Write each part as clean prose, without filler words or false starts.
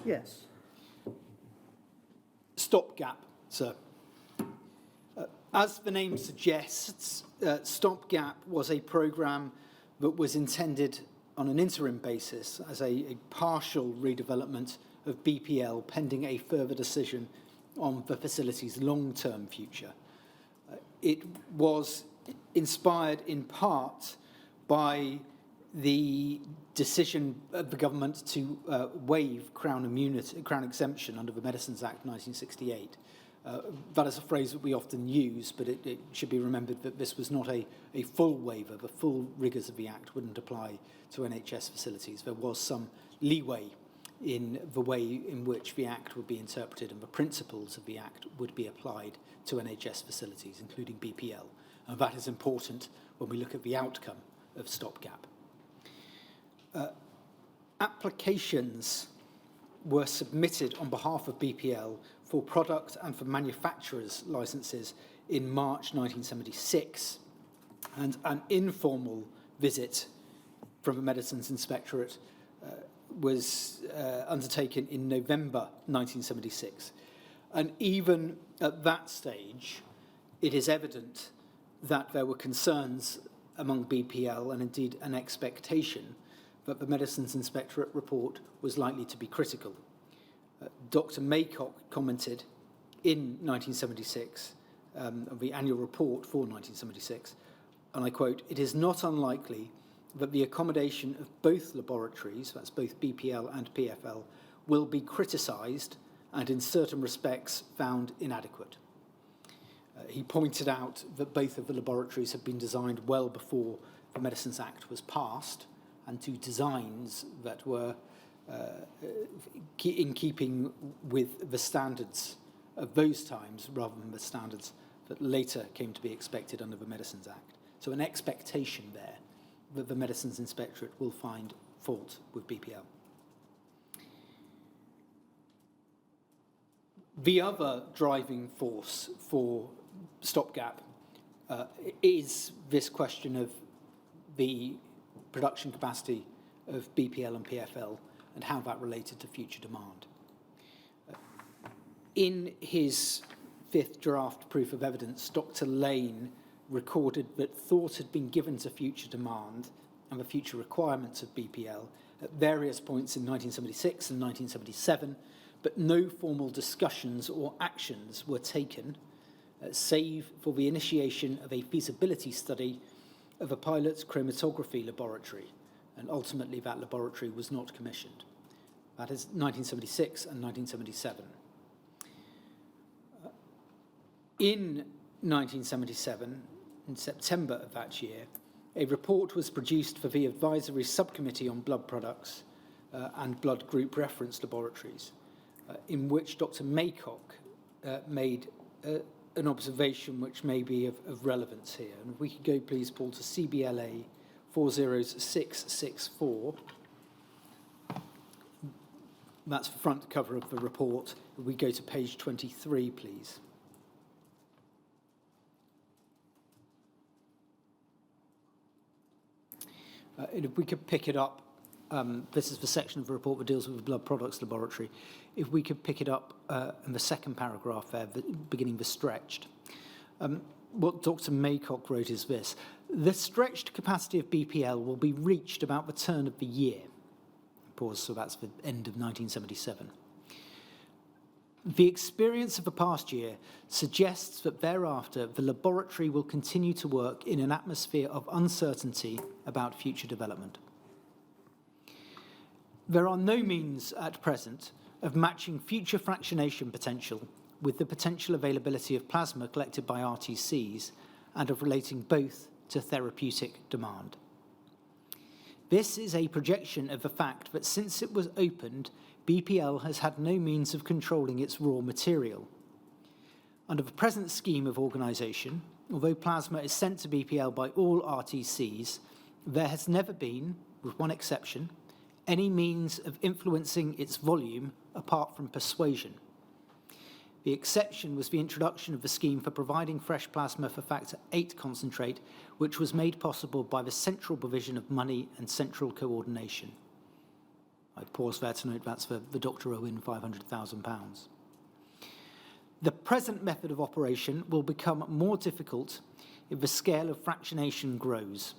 Yes. Stopgap, sir. As the name suggests, Stopgap was a programme that was intended on an interim basis as a partial redevelopment of BPL pending a further decision on the facility's long-term future. It was inspired in part by the decision of the government to waive Crown exemption under the Medicines Act 1968. That is a phrase that we often use, but it should be remembered that this was not a full waiver. The full rigours of the Act wouldn't apply to NHS facilities. There was some leeway in the way in which the Act would be interpreted, and the principles of the Act would be applied to NHS facilities, including BPL. And that is important when we look at the outcome of Stopgap. Applications were submitted on behalf of BPL for product and for manufacturers' licences in March 1976, and an informal visit from the Medicines Inspectorate was undertaken in November 1976. And even at that stage, it is evident that there were concerns among BPL and indeed an expectation that the Medicines Inspectorate report was likely to be critical. Dr. Maycock commented in 1976, the annual report for 1976, and I quote, "It is not unlikely that the accommodation of both laboratories, that's both BPL and PFL, will be criticised and in certain respects found inadequate." He pointed out that both of the laboratories had been designed well before the Medicines Act was passed, and to designs that were in keeping with the standards of those times rather than the standards that later came to be expected under the Medicines Act. So an expectation there that the Medicines Inspectorate will find fault with BPL. The other driving force for Stopgap is this question of the production capacity of BPL and PFL and how that related to future demand. In his fifth draft proof of evidence, Dr. Lane recorded that thought had been given to future demand and the future requirements of BPL at various points in 1976 and 1977, but no formal discussions or actions were taken, save for the initiation of a feasibility study of a pilot chromatography laboratory, and ultimately that laboratory was not commissioned. That is 1976 and 1977. In 1977, in September of that year, a report was produced for the Advisory Subcommittee on Blood Products and Blood Group Reference Laboratories, in which Dr. Maycock made an observation which may be of relevance here. And if we could go, please, Paul, to CBLA 40664. That's the front cover of the report. If we go to page 23, please. And if we could pick it up, this is the section of the report that deals with the Blood Products Laboratory. If we could pick it up in the second paragraph there, beginning with stretched. What Dr. Maycock wrote is this: the stretched capacity of BPL will be reached about the turn of the year. Pause, so that's the end of 1977. The experience of the past year suggests that thereafter the laboratory will continue to work in an atmosphere of uncertainty about future development. There are no means at present of matching future fractionation potential with the potential availability of plasma collected by RTCs and of relating both to therapeutic demand. This is a projection of the fact that since it was opened, BPL has had no means of controlling its raw material. Under the present scheme of organisation, although plasma is sent to BPL by all RTCs, there has never been, with one exception, any means of influencing its volume apart from persuasion. The exception was the introduction of the scheme for providing fresh plasma for factor VIII concentrate, which was made possible by the central provision of money and central coordination. I pause there to note that's for Dr. Owen, £500,000. The present method of operation will become more difficult if the scale of fractionation grows.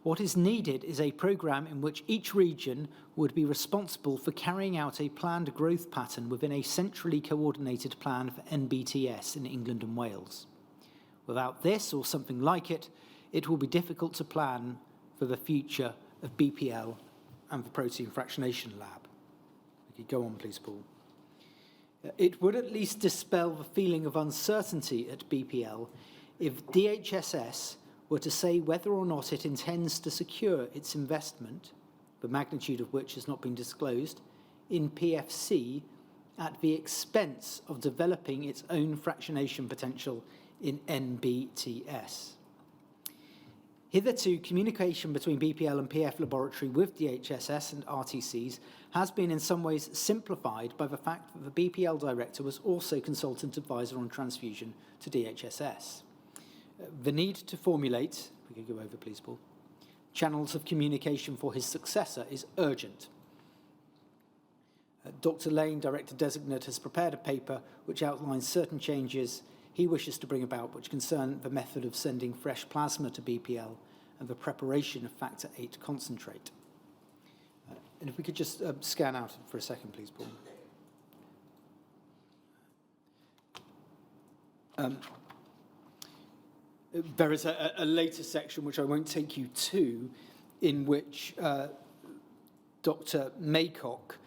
What is needed is a programme in which each region would be responsible for carrying out a planned growth pattern within a centrally coordinated plan for NBTS in England and Wales. Without this, or something like it, it will be difficult to plan for the future of BPL and the Protein Fractionation Lab. Okay, go on, please, Paul. It would at least dispel the feeling of uncertainty at BPL if DHSS were to say whether or not it intends to secure its investment, the magnitude of which has not been disclosed, in PFC at the expense of developing its own fractionation potential in NBTS. Hitherto, communication between BPL and PF Laboratory with DHSS and RTCs has been in some ways simplified by the fact that the BPL director was also consultant advisor on transfusion to DHSS. The need to formulate, we could go over please, Paul, channels of communication for his successor is urgent. Dr. Lane, Director Designate, has prepared a paper which outlines certain changes he wishes to bring about which concern the method of sending fresh plasma to BPL and the preparation of factor VIII concentrate. And if we could just scan out for a second, please, Paul. There is a later section, which I won't take you to, in which Dr. Maycock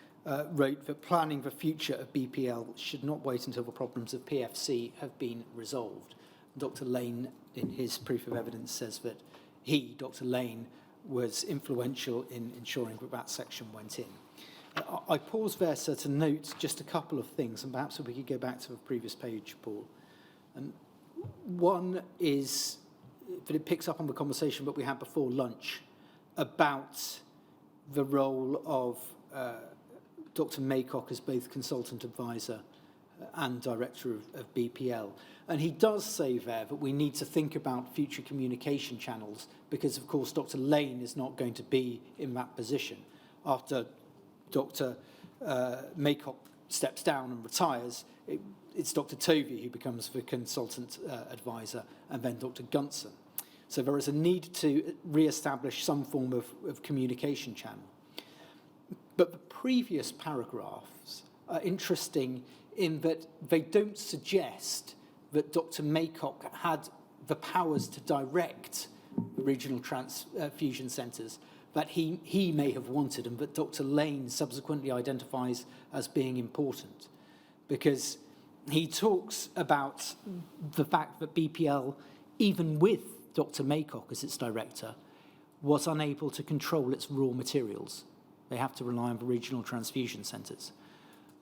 wrote that planning the future of BPL should not wait until the problems of PFC have been resolved. Dr. Lane, in his proof of evidence, says that he, Dr. Lane, was influential in ensuring that that section went in. I pause there, sir, to note just a couple of things, and perhaps if we could go back to the previous page, Paul. One is that it picks up on the conversation that we had before lunch about the role of Dr. Maycock as both consultant advisor and director of BPL. And he does say there that we need to think about future communication channels because, of course, Dr. Lane is not going to be in that position. After Dr. Maycock steps down and retires, it's Dr. Tovey who becomes the consultant advisor, and then Dr. Gunson. So there is a need to re-establish some form of communication channel. But the previous paragraphs are interesting in that they don't suggest that Dr. Maycock had the powers to direct the regional transfusion centres that he may have wanted and that Dr. Lane subsequently identifies as being important. Because he talks about the fact that BPL, even with Dr. Maycock as its director, was unable to control its raw materials. They have to rely on the regional transfusion centres.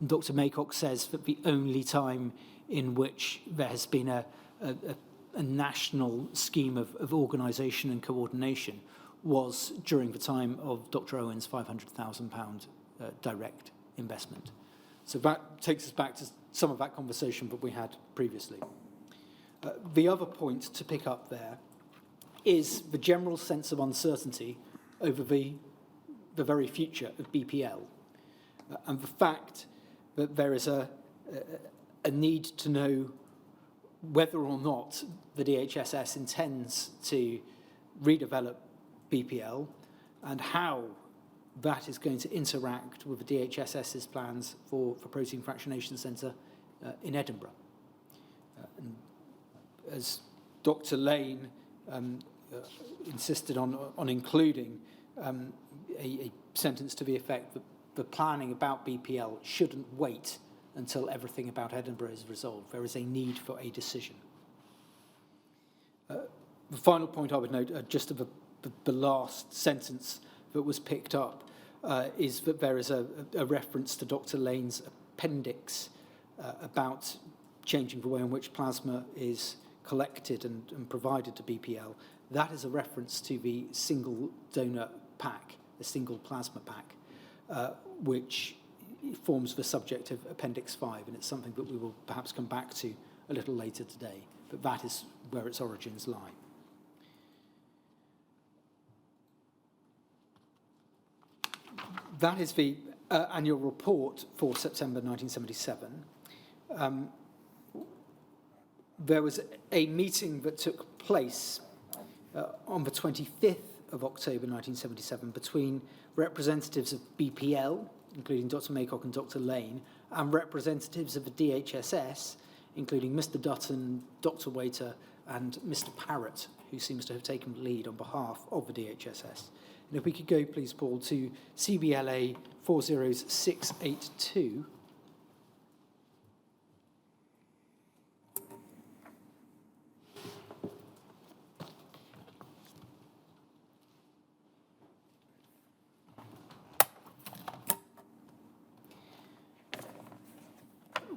Dr. Maycock says that the only time in which there has been a national scheme of organisation and coordination was during the time of Dr. Owen's £500,000 direct investment. So that takes us back to some of that conversation that we had previously. The other point to pick up there is the general sense of uncertainty over the very future of BPL, and the fact that there is a need to know whether or not the DHSS intends to redevelop BPL and how that is going to interact with the DHSS's plans for Protein Fractionation Centre in Edinburgh. And as Dr. Lane insisted on including a sentence to the effect that the planning about BPL shouldn't wait until everything about Edinburgh is resolved. There is a need for a decision. The final point I would note, just of the last sentence that was picked up, is that there is a reference to Dr. Lane's appendix about changing the way in which plasma is collected and provided to BPL. That is a reference to the single donor pack, the single plasma pack, which forms the subject of Appendix 5, and it's something that we will perhaps come back to a little later today, but that is where its origins lie. That is the annual report for September 1977. There was a meeting that took place on the 25th of October 1977 between representatives of BPL, including Dr. Maycock and Dr. Lane, and representatives of the DHSS, including Mr. Dutton, Dr. Waiter, and Mr. Parrott, who seems to have taken the lead on behalf of the DHSS. And if we could go, please, Paul, to CBLA 40682.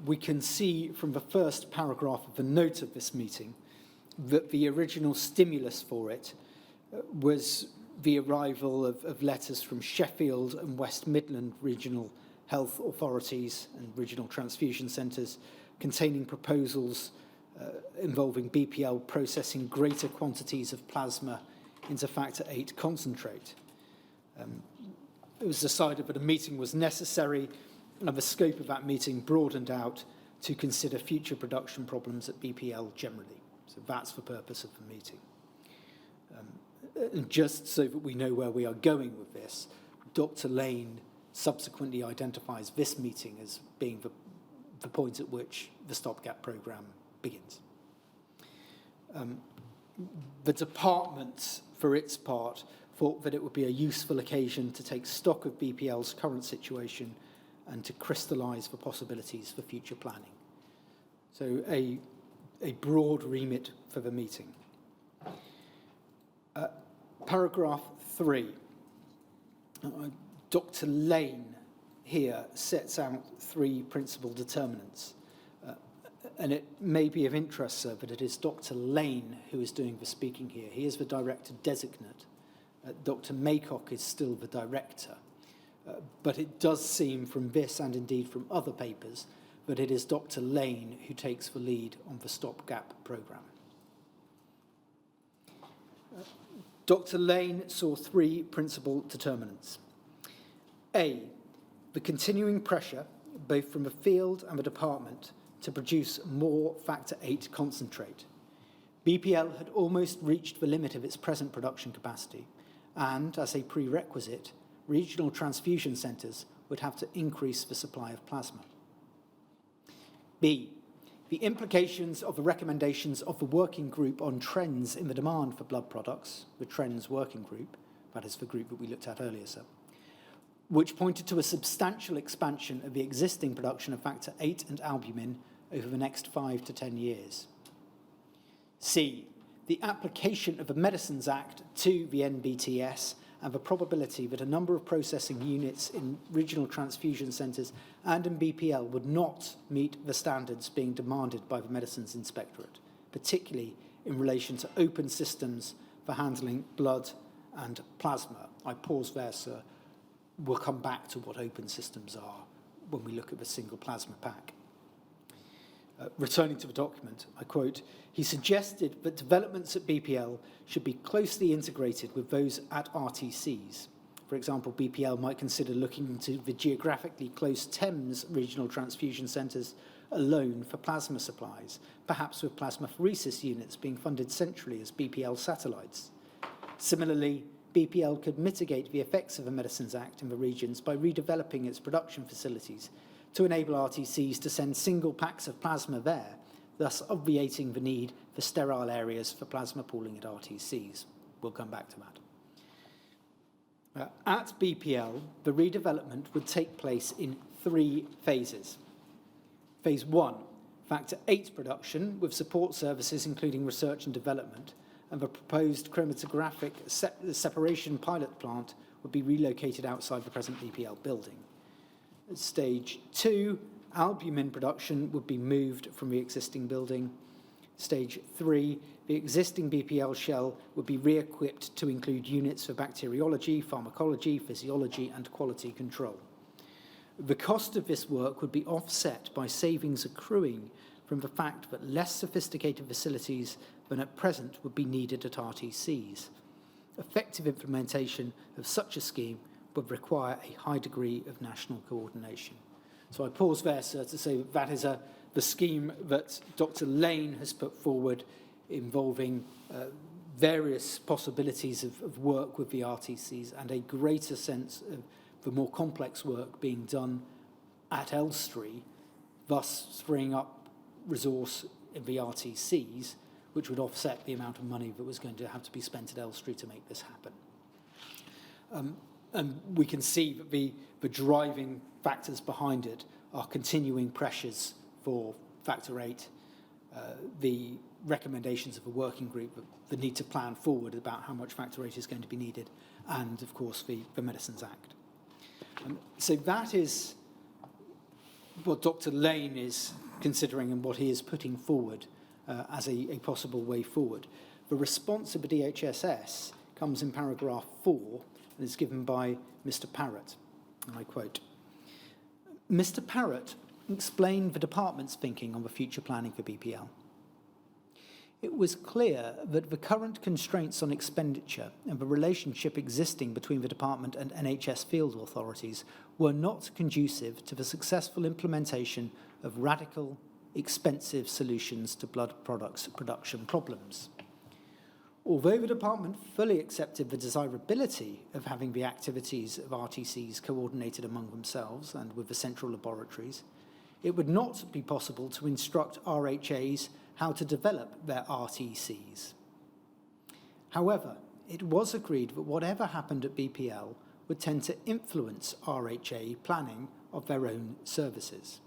We can see from the first paragraph of the note of this meeting that the original stimulus for it was the arrival of letters from Sheffield and West Midland regional health authorities and regional transfusion centres containing proposals involving BPL processing greater quantities of plasma into factor VIII concentrate. It was decided that a meeting was necessary, and the scope of that meeting broadened out to consider future production problems at BPL generally. So that's the purpose of the meeting. And just so that we know where we are going with this, Dr. Lane subsequently identifies this meeting as being the point at which the stopgap programme begins. The department, for its part, thought that it would be a useful occasion to take stock of BPL's current situation and to crystallise the possibilities for future planning. So a broad remit for the meeting. Paragraph 3. Dr. Lane here sets out 3 principal determinants. And it may be of interest, sir, but it is Dr. Lane who is doing the speaking here. He is the director designate. Dr. Maycock is still the director. But it does seem from this, and indeed from other papers, that it is Dr. Lane who takes the lead on the stopgap programme. Dr. Lane saw 3 principal determinants. A, the continuing pressure, both from the field and the department, to produce more factor VIII concentrate. BPL had almost reached the limit of its present production capacity, and, as a prerequisite, regional transfusion centres would have to increase the supply of plasma. B, the implications of the recommendations of the working group on trends in the demand for blood products, the Trends Working Group, that is the group that we looked at earlier, sir, which pointed to a substantial expansion of the existing production of factor VIII and albumin over the next 5 to 10 years. C, the application of the Medicines Act to the NBTS and the probability that a number of processing units in regional transfusion centres and in BPL would not meet the standards being demanded by the Medicines Inspectorate, particularly in relation to open systems for handling blood and plasma. I pause there, sir. We'll come back to what open systems are when we look at the single plasma pack. Returning to the document, I quote, he suggested that developments at BPL should be closely integrated with those at RTCs. For example, BPL might consider looking into the geographically close Thames regional transfusion centres alone for plasma supplies, perhaps with plasmapheresis units being funded centrally as BPL satellites. Similarly, BPL could mitigate the effects of the Medicines Act in the regions by redeveloping its production facilities to enable RTCs to send single packs of plasma there, thus obviating the need for sterile areas for plasma pooling at RTCs. We'll come back to that. At BPL, the redevelopment would take place in 3 phases. Phase 1, factor VIII production with support services including research and development, and the proposed chromatographic separation pilot plant would be relocated outside the present BPL building. At stage 2, albumin production would be moved from the existing building. Stage 3, the existing BPL shell would be re-equipped to include units for bacteriology, pharmacology, physiology, and quality control. The cost of this work would be offset by savings accruing from the fact that less sophisticated facilities than at present would be needed at RTCs. Effective implementation of such a scheme would require a high degree of national coordination. So I pause there, sir, to say that is the scheme that Dr. Lane has put forward, involving various possibilities of work with the RTCs and a greater sense of the more complex work being done at Elstree, thus freeing up resource in the RTCs, which would offset the amount of money that was going to have to be spent at Elstree to make this happen. And we can see that the driving factors behind it are continuing pressures for Factor 8, the recommendations of a working group, the need to plan forward about how much Factor 8 is going to be needed, and, of course, the Medicines Act. So that is what Dr. Lane is considering and what he is putting forward as a possible way forward. The response of the DHSS comes in paragraph 4 and is given by Mr. Parrott, and I quote, "Mr. Parrott explained the department's thinking on the future planning for BPL. It was clear that the current constraints on expenditure and the relationship existing between the department and NHS field authorities were not conducive to the successful implementation of radical, expensive solutions to blood products production problems. Although the department fully accepted the desirability of having the activities of RTCs coordinated among themselves and with the central laboratories, it would not be possible to instruct RHAs how to develop their RTCs. However, it was agreed that whatever happened at BPL would tend to influence RHA planning of their own services.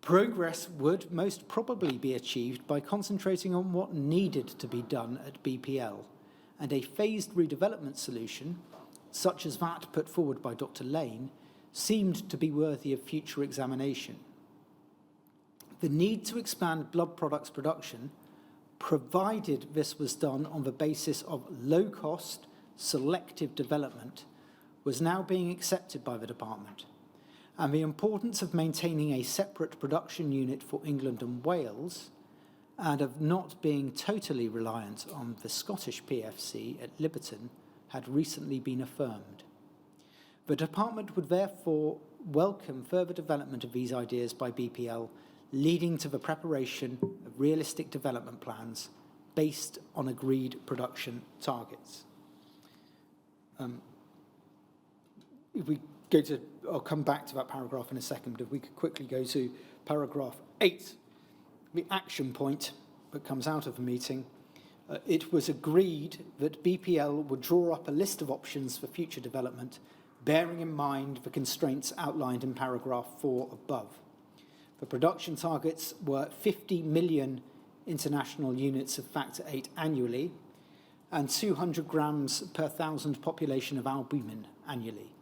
Progress would most probably be achieved by concentrating on what needed to be done at BPL, and a phased redevelopment solution, such as that put forward by Dr. Lane, seemed to be worthy of future examination. The need to expand blood products production, provided this was done on the basis of low-cost, selective development, was now being accepted by the department, and the importance of maintaining a separate production unit for England and Wales, and of not being totally reliant on the Scottish PFC at Liberton, had recently been affirmed. The department would therefore welcome further development of these ideas by BPL, leading to the preparation of realistic development plans based on agreed production targets." If we go to, I'll come back to that paragraph in a second, but if we could quickly go to paragraph 8, the action point that comes out of the meeting. It was agreed that BPL would draw up a list of options for future development, bearing in mind the constraints outlined in paragraph 4 above. The production targets were 50 million international units of Factor 8 annually and 200 grams per 1,000 population of albumin annually.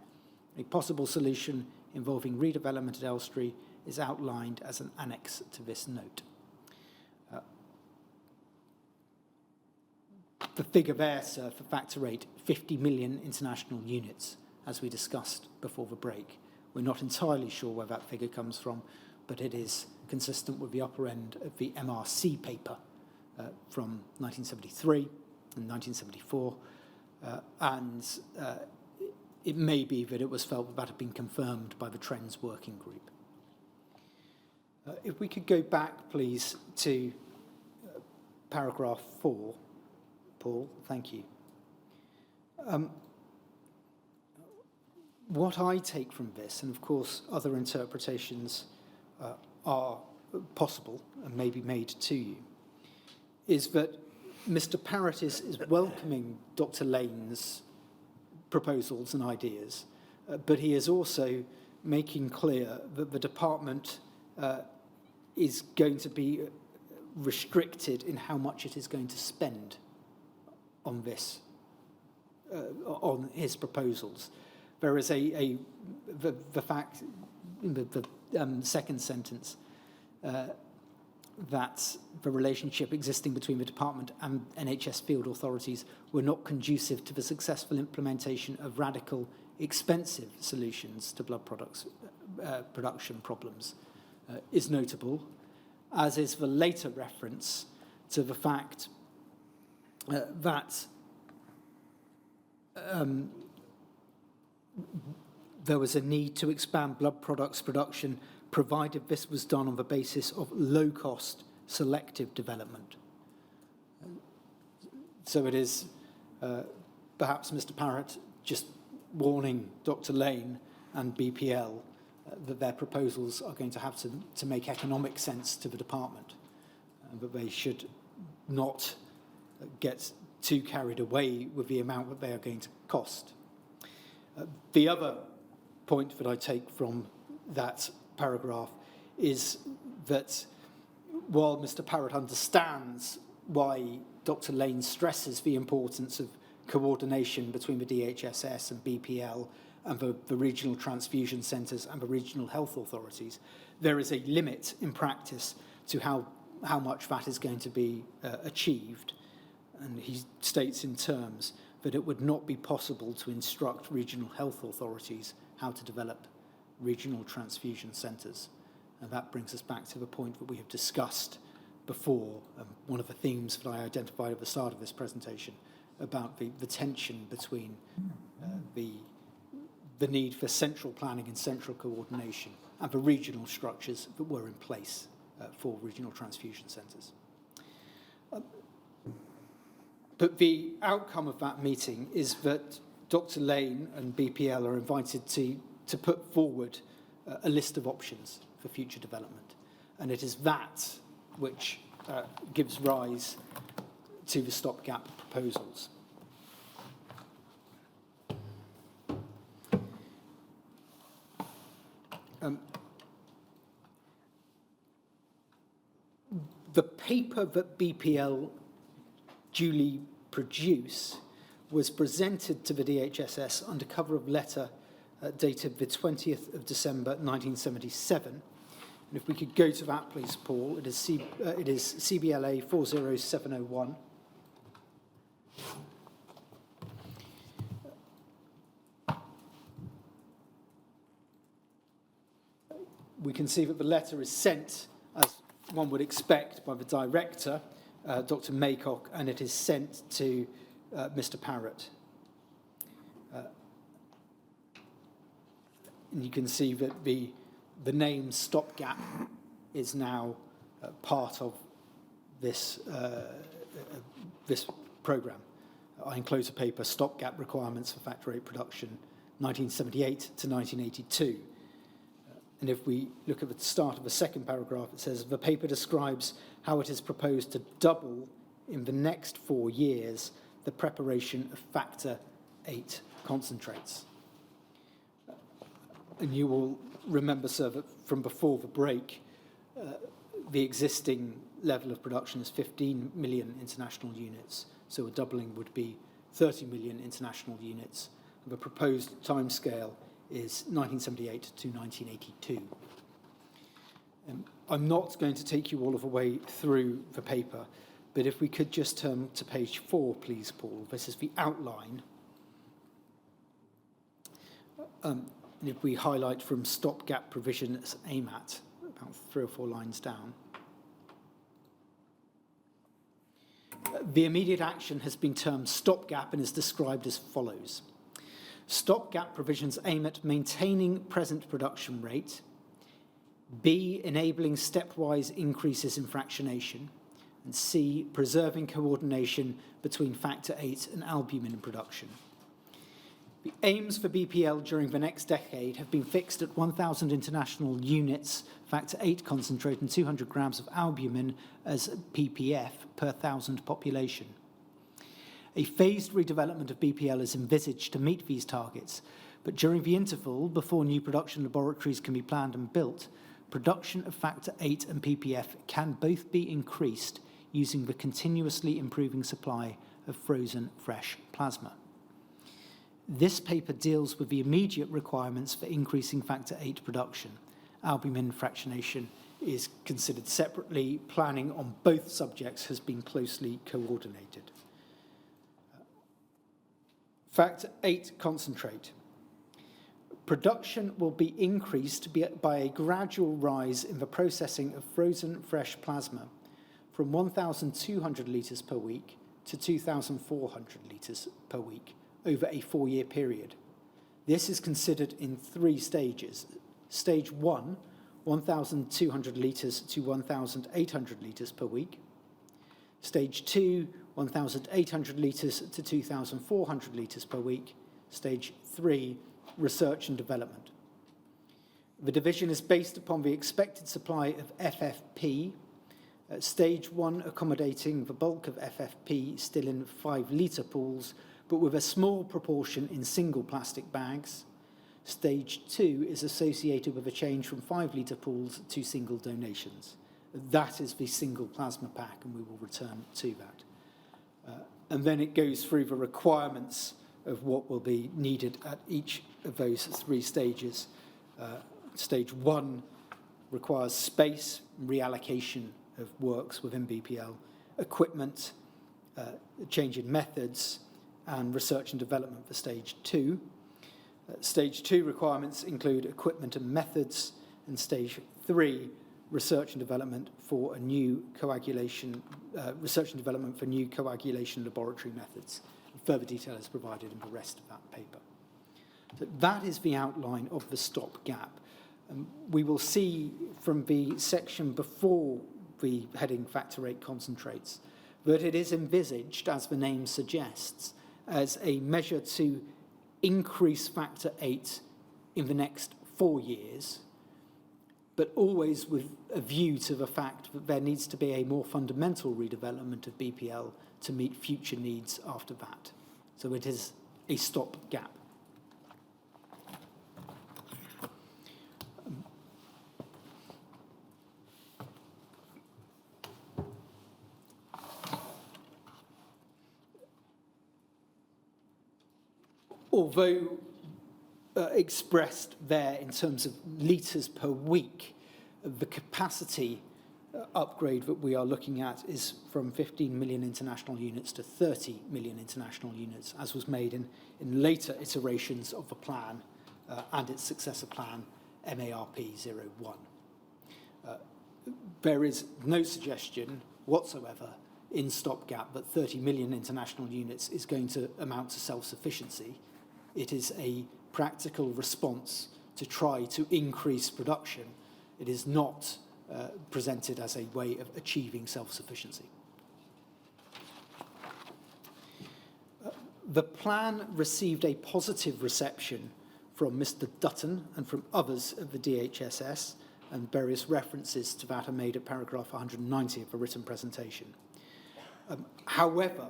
A possible solution involving redevelopment at Elstree is outlined as an annex to this note. The figure there, sir, for Factor 8, 50 million international units, as we discussed before the break. We're not entirely sure where that figure comes from, but it is consistent with the upper end of the MRC paper from 1973 and 1974, and it may be that it was felt that had been confirmed by the Trends Working Group. If we could go back, please, to paragraph 4, Paul, thank you. What I take from this, and of course other interpretations are possible and may be made to you, is that Mr. Parrott is welcoming Dr. Lane's proposals and ideas, but he is also making clear that the department is going to be restricted in how much it is going to spend on this, on his proposals. There is the fact in the second sentence that the relationship existing between the department and NHS field authorities were not conducive to the successful implementation of radical, expensive solutions to blood products production problems is notable, as is the later reference to the fact that there was a need to expand blood products production, provided this was done on the basis of low-cost selective development. So it is perhaps Mr. Parrott just warning Dr. Lane and BPL that their proposals are going to have to make economic sense to the department, and that they should not get too carried away with the amount that they are going to cost. The other point that I take from that paragraph is that while Mr. Parrott understands why Dr. Lane stresses the importance of coordination between the DHSS and BPL and the regional transfusion centres and the regional health authorities, there is a limit in practice to how much that is going to be achieved. And he states in terms that it would not be possible to instruct regional health authorities how to develop regional transfusion centres. And that brings us back to the point that we have discussed before, one of the themes that I identified at the start of this presentation, about the tension between the need for central planning and central coordination and the regional structures that were in place for regional transfusion centres. But the outcome of that meeting is that Dr. Lane and BPL are invited to put forward a list of options for future development. And it is that which gives rise to the stopgap proposals. The paper that BPL duly produce was presented to the DHSS under cover of letter dated the 20th of December 1977. And if we could go to that, please, Paul. It is CBLA 40701. We can see that the letter is sent, as one would expect, by the director, Dr. Maycock, and it is sent to Mr. Parrott. And you can see that the name stopgap is now part of this programme. I enclose a paper, Stopgap Requirements for Factor VIII Production, 1978 to 1982. And if we look at the start of the second paragraph, it says, the paper describes how it is proposed to double in the next 4 years the preparation of Factor VIII concentrates. And you will remember, sir, that from before the break, the existing level of production is 15 million international units. So a doubling would be 30 million international units. The proposed timescale is 1978 to 1982. I'm not going to take you all of the way through the paper, but if we could just turn to page 4, please, Paul. This is the outline. And if we highlight from stopgap provision as aim at, about 3 or 4 lines down. The immediate action has been termed stopgap and is described as follows. Stopgap provisions aim at maintaining present production rate, B, enabling stepwise increases in fractionation, and C, preserving coordination between Factor VIII and albumin production. The aims for BPL during the next decade have been fixed at 1,000 international units Factor VIII concentrate and 200 grams of albumin as ppf per 1,000 population. A phased redevelopment of BPL is envisaged to meet these targets, but during the interval, before new production laboratories can be planned and built, production of Factor VIII and ppf can both be increased using the continuously improving supply of frozen fresh plasma. This paper deals with the immediate requirements for increasing Factor VIII production. Albumin fractionation is considered separately. Planning on both subjects has been closely coordinated. Factor VIII concentrate. Production will be increased by a gradual rise in the processing of frozen fresh plasma from 1,200 litres per week to 2,400 litres per week over a 4-year period. This is considered in 3 stages. Stage 1, 1,200 litres to 1,800 litres per week. Stage 2, 1,800 litres to 2,400 litres per week. Stage 3, research and development. The division is based upon the expected supply of FFP. Stage 1 accommodating the bulk of FFP still in 5-litre pools, but with a small proportion in single plastic bags. Stage 2 is associated with a change from 5-litre pools to single donations. That is the single plasma pack, and we will return to that. And then it goes through the requirements of what will be needed at each of those 3 stages. Stage 1 requires space, reallocation of works within BPL, equipment, change in methods, and research and development for Stage 2. Stage 2 requirements include equipment and methods, and Stage 3, research and development for a new coagulation, laboratory methods. Further detail is provided in the rest of that paper. So that is the outline of the stopgap. We will see from the section before the heading Factor VIII concentrates that it is envisaged, as the name suggests, as a measure to increase Factor VIII in the next 4 years, but always with a view to the fact that there needs to be a more fundamental redevelopment of BPL to meet future needs after that. So it is a stopgap. Although expressed there in terms of litres per week, the capacity upgrade that we are looking at is from 15 million international units to 30 million international units, as was made in later iterations of the plan and its successor plan, MARP01. There is no suggestion whatsoever in stopgap that 30 million international units is going to amount to self-sufficiency. It is a practical response to try to increase production. It is not presented as a way of achieving self-sufficiency. The plan received a positive reception from Mr. Dutton and from others of the DHSS, and various references to that are made at paragraph 190 of the written presentation. However,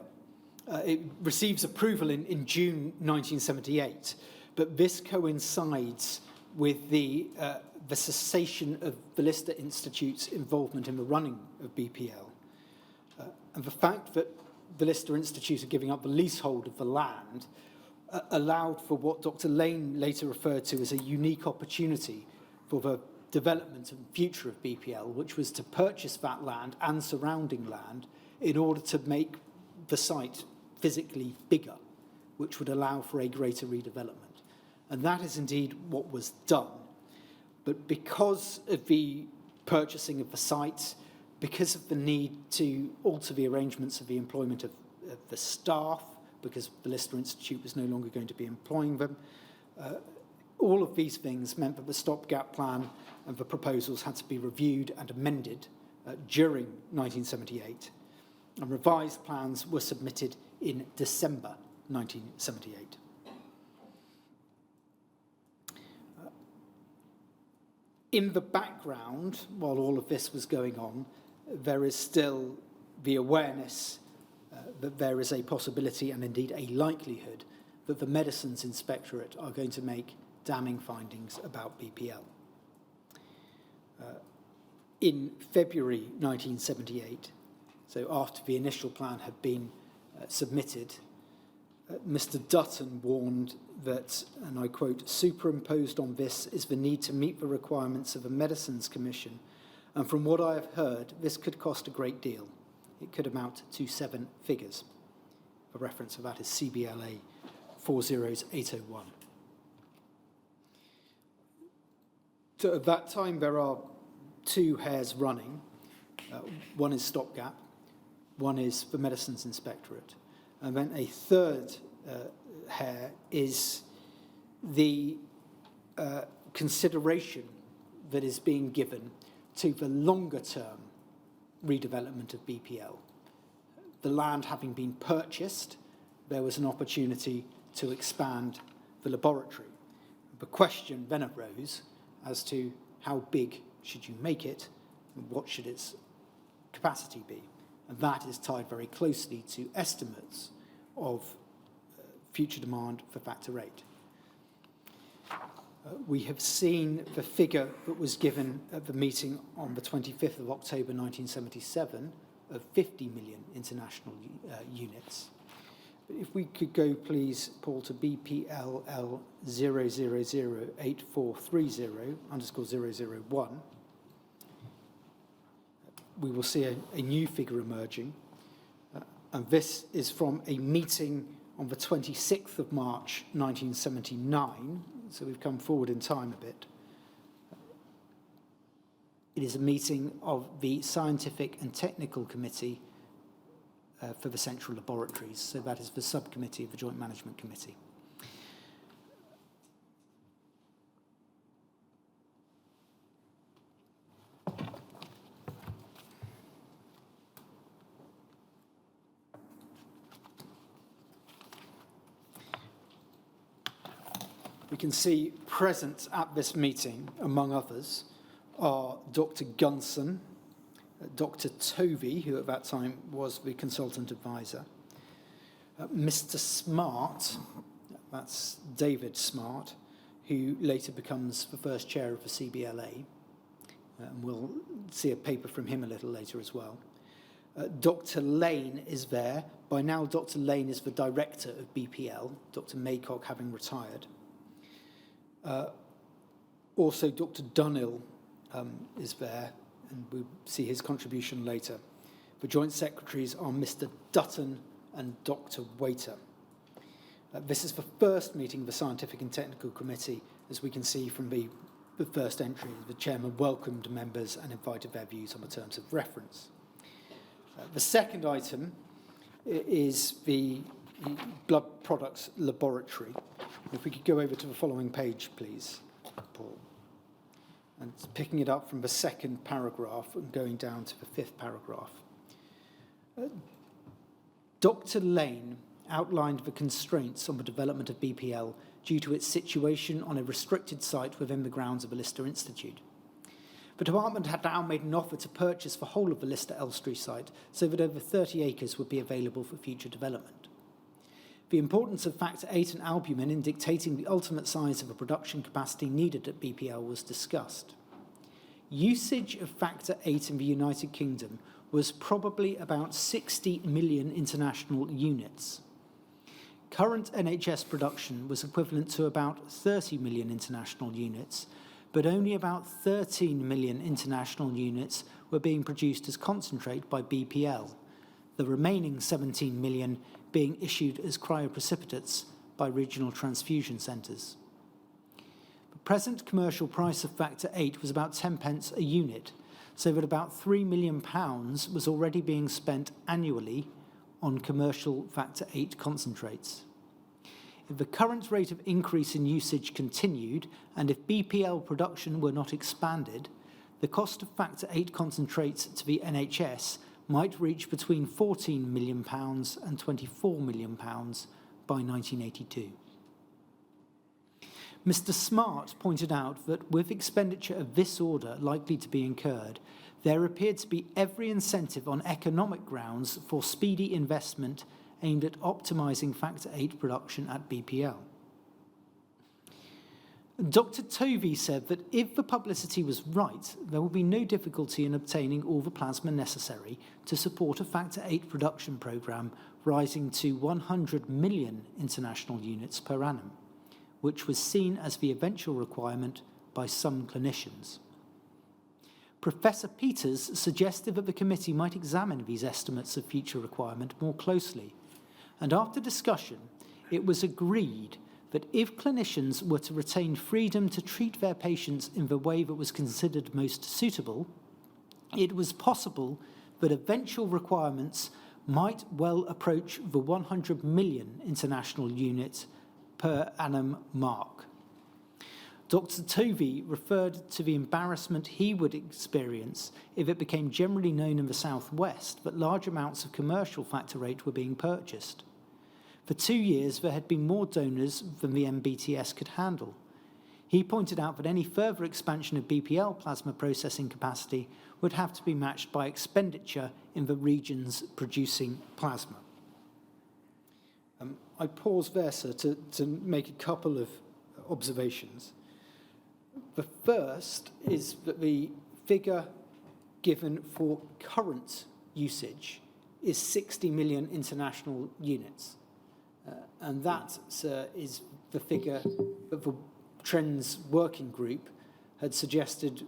it receives approval in June 1978, but this coincides with the cessation of the Lister Institute's involvement in the running of BPL. And the fact that the Lister Institute are giving up the leasehold of the land allowed for what Dr. Lane later referred to as a unique opportunity for the development and future of BPL, which was to purchase that land and surrounding land in order to make the site physically bigger, which would allow for a greater redevelopment. And that is indeed what was done. But because of the purchasing of the site, because of the need to alter the arrangements of the employment of the staff, because the Lister Institute was no longer going to be employing them, all of these things meant that the stopgap plan and the proposals had to be reviewed and amended during 1978. And revised plans were submitted in December 1978. In the background, while all of this was going on, there is still the awareness that there is a possibility and indeed a likelihood that the Medicines Inspectorate are going to make damning findings about BPL. In February 1978, so after the initial plan had been submitted, Mr. Dutton warned that, and I quote, "Superimposed on this is the need to meet the requirements of a Medicines Commission, and from what I have heard, this could cost a great deal. It could amount to 7 figures. A reference of that is CBLA 40801. So at that time, there are 2 hairs running. One is stopgap, one is the Medicines Inspectorate. And then a third hair is the consideration that is being given to the longer-term redevelopment of BPL. The land having been purchased, there was an opportunity to expand the laboratory. The question then arose as to how big should you make it and what should its capacity be. And that is tied very closely to estimates of future demand for Factor 8. We have seen the figure that was given at the meeting on the 25th of October 1977 of 50 million international units. But if we could go, please, Paul, to BPLL 0008430_001, we will see a new figure emerging. And this is from a meeting on the 26th of March 1979, so we've come forward in time a bit. It is a meeting of the Scientific and Technical Committee for the Central Laboratories, so that is the subcommittee of the Joint Management Committee. We can see present at this meeting, among others, are Dr. Gunson, Dr. Tovey, who at that time was the consultant advisor, Mr. Smart, that's David Smart, who later becomes the first chair of the CBLA, and we'll see a paper from him a little later as well. Dr. Lane is there. By now, Dr. Lane is the director of BPL, Dr. Maycock having retired. Also, Dr. Dunhill is there, and we'll see his contribution later. The joint secretaries are Mr. Dutton and Dr. Waiter. This is the first meeting of the Scientific and Technical Committee, as we can see from the first entry. The chairman welcomed members and invited their views on the terms of reference. The second item is the blood products laboratory. If we could go over to the following page, please, Paul. And picking it up from the second paragraph and going down to the fifth paragraph. Dr. Lane outlined the constraints on the development of BPL due to its situation on a restricted site within the grounds of the Lister Institute. The department had now made an offer to purchase the whole of the Lister Elstree site so that over 30 acres would be available for future development. The importance of Factor 8 and albumin in dictating the ultimate size of the production capacity needed at BPL was discussed. Usage of Factor 8 in the United Kingdom was probably about 60 million international units. Current NHS production was equivalent to about 30 million international units, but only about 13 million international units were being produced as concentrate by BPL, the remaining 17 million being issued as cryoprecipitates by regional transfusion centres. The present commercial price of Factor 8 was about 10 pence a unit, so that about £3 million was already being spent annually on commercial Factor 8 concentrates. If the current rate of increase in usage continued, and if BPL production were not expanded, the cost of Factor 8 concentrates to the NHS might reach between £14 million and £24 million by 1982. Mr. Smart pointed out that with expenditure of this order likely to be incurred, there appeared to be every incentive on economic grounds for speedy investment aimed at optimising Factor 8 production at BPL. Dr. Tovey said that if the publicity was right, there would be no difficulty in obtaining all the plasma necessary to support a Factor 8 production programme rising to 100 million international units per annum, which was seen as the eventual requirement by some clinicians. Professor Peters suggested that the committee might examine these estimates of future requirement more closely, and after discussion, it was agreed that if clinicians were to retain freedom to treat their patients in the way that was considered most suitable, it was possible that eventual requirements might well approach the 100 million international units per annum mark. Dr. Tovey referred to the embarrassment he would experience if it became generally known in the southwest that large amounts of commercial factor VIII were being purchased. For 2 years, there had been more donors than the MBTS could handle. He pointed out that any further expansion of BPL plasma processing capacity would have to be matched by expenditure in the regions producing plasma. I pause there, sir, to make a couple of observations. The first is that the figure given for current usage is 60 million international units. And that, sir, is the figure that the Trends Working Group had suggested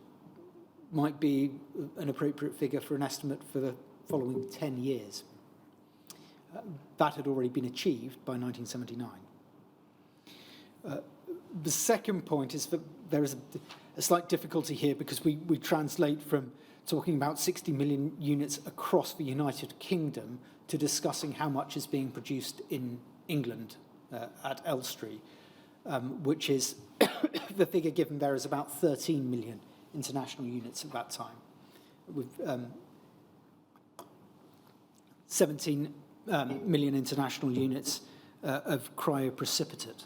might be an appropriate figure for an estimate for the following 10 years. That had already been achieved by 1979. The second point is that there is a slight difficulty here because we translate from talking about 60 million units across the United Kingdom to discussing how much is being produced in England at Elstree, which is the figure given there is about 13 million international units at that time, with 17 million international units of cryoprecipitate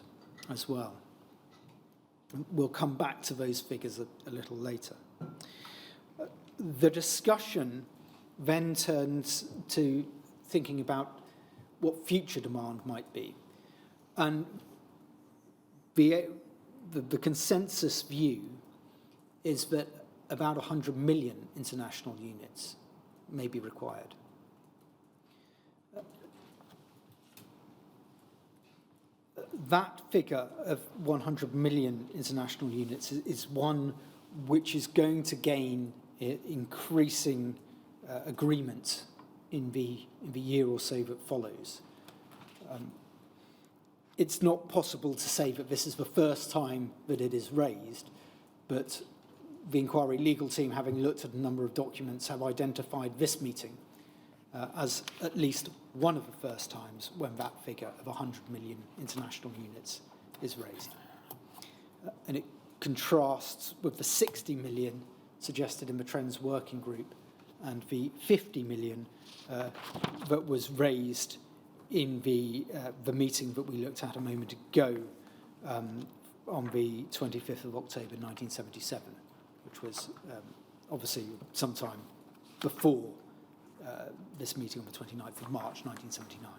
as well. We'll come back to those figures a little later. The discussion then turns to thinking about what future demand might be. And the consensus view is that about 100 million international units may be required. That figure of 100 million international units is one which is going to gain increasing agreement in the year or so that follows. It's not possible to say that this is the first time that it is raised, but the inquiry legal team, having looked at a number of documents, have identified this meeting as at least one of the first times when that figure of 100 million international units is raised. And it contrasts with the 60 million suggested in the Trends Working Group and the 50 million that was raised in the meeting that we looked at a moment ago on the 25th of October 1977, which was obviously sometime before this meeting on the 29th of March 1979.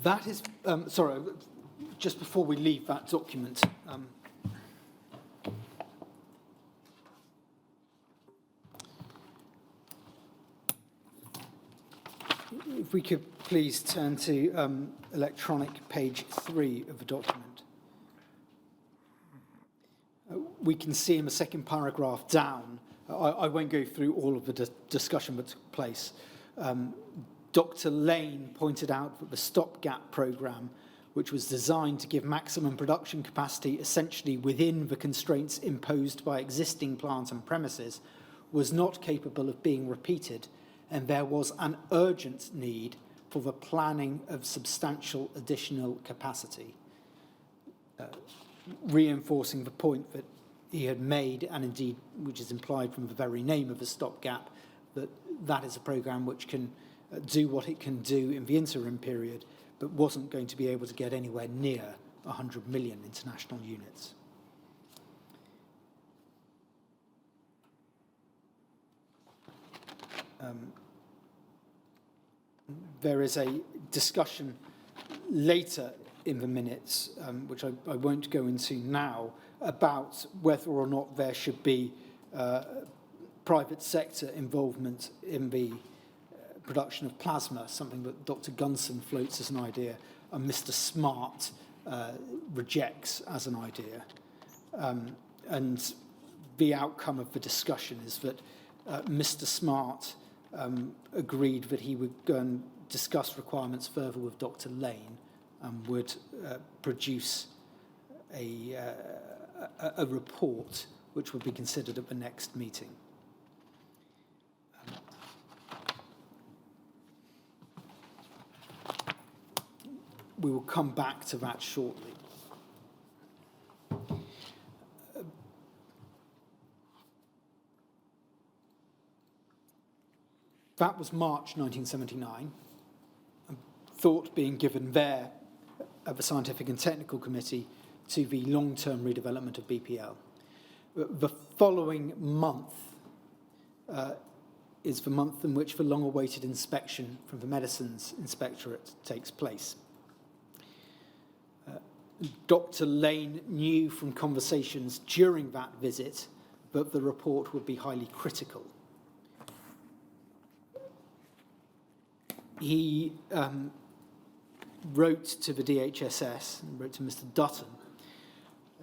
That is, sorry, just before we leave that document, if we could please turn to electronic page 3 of the document. We can see in the second paragraph down, I won't go through all of the discussion that took place. Dr. Lane pointed out that the stopgap programme, which was designed to give maximum production capacity essentially within the constraints imposed by existing plant and premises, was not capable of being repeated, and there was an urgent need for the planning of substantial additional capacity, reinforcing the point that he had made, and indeed which is implied from the very name of the stopgap, that that is a programme which can do what it can do in the interim period, but wasn't going to be able to get anywhere near 100 million international units. There is a discussion later in the minutes, which I won't go into now, about whether or not there should be private sector involvement in the production of plasma, something that Dr. Gunson floats as an idea, and Mr. Smart rejects as an idea. And the outcome of the discussion is that Mr. Smart agreed that he would go and discuss requirements further with Dr. Lane and would produce a report which would be considered at the next meeting. we will come back to that shortly. That was March 1979, and thought being given there at the Scientific and Technical Committee to the long-term redevelopment of BPL. The following month is the month in which the long-awaited inspection from the Medicines Inspectorate takes place. Dr. Lane knew from conversations during that visit that the report would be highly critical. He wrote to the DHSS, wrote to Mr. Dutton,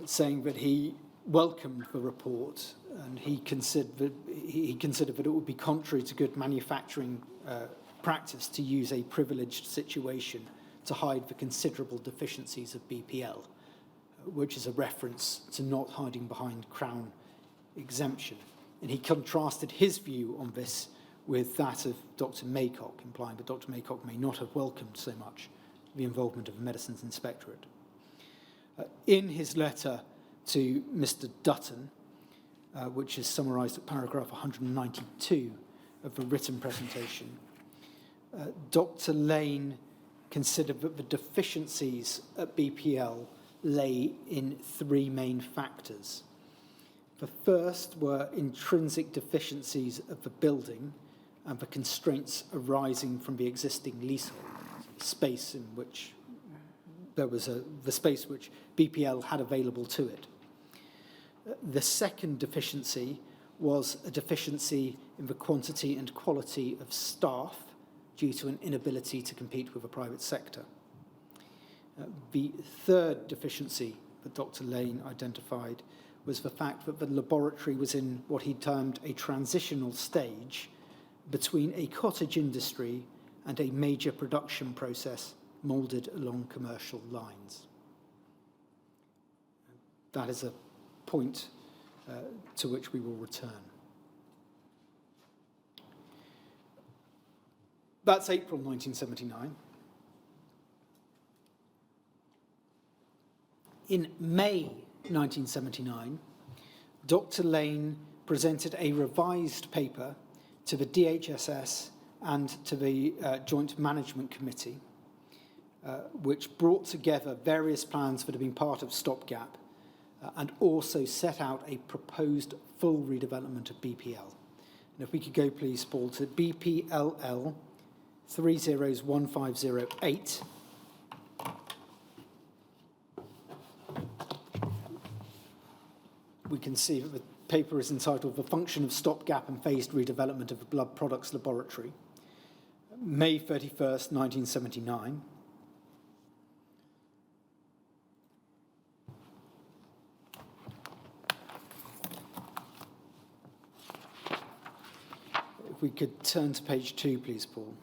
saying that he welcomed the report and he considered that it would be contrary to good manufacturing practice to use a privileged situation to hide the considerable deficiencies of BPL, which is a reference to not hiding behind Crown exemption. And he contrasted his view on this with that of Dr. Maycock, implying that Dr. Maycock may not have welcomed so much the involvement of the Medicines Inspectorate. In his letter to Mr. Dutton, which is summarised at paragraph 192 of the written presentation, Dr. Lane considered that the deficiencies at BPL lay in three main factors. The first were intrinsic deficiencies of the building and the constraints arising from the existing leasehold, space in which there was the space which BPL had available to it. The second deficiency was a deficiency in the quantity and quality of staff due to an inability to compete with the private sector. The third deficiency that Dr. Lane identified was the fact that the laboratory was in what he termed a transitional stage between a cottage industry and a major production process moulded along commercial lines. That is a point to which we will return. That's April 1979. In May 1979, Dr. Lane presented a revised paper to the DHSS and to the Joint Management Committee, which brought together various plans that had been part of Stopgap and also set out a proposed full redevelopment of BPL. And if we could go, please, Paul, to BPLL 301508. We can see that the paper is entitled The Function of Stopgap and Phased Redevelopment of the Blood Products Laboratory, May 31st, 1979. If we could turn to page 2, please, Paul.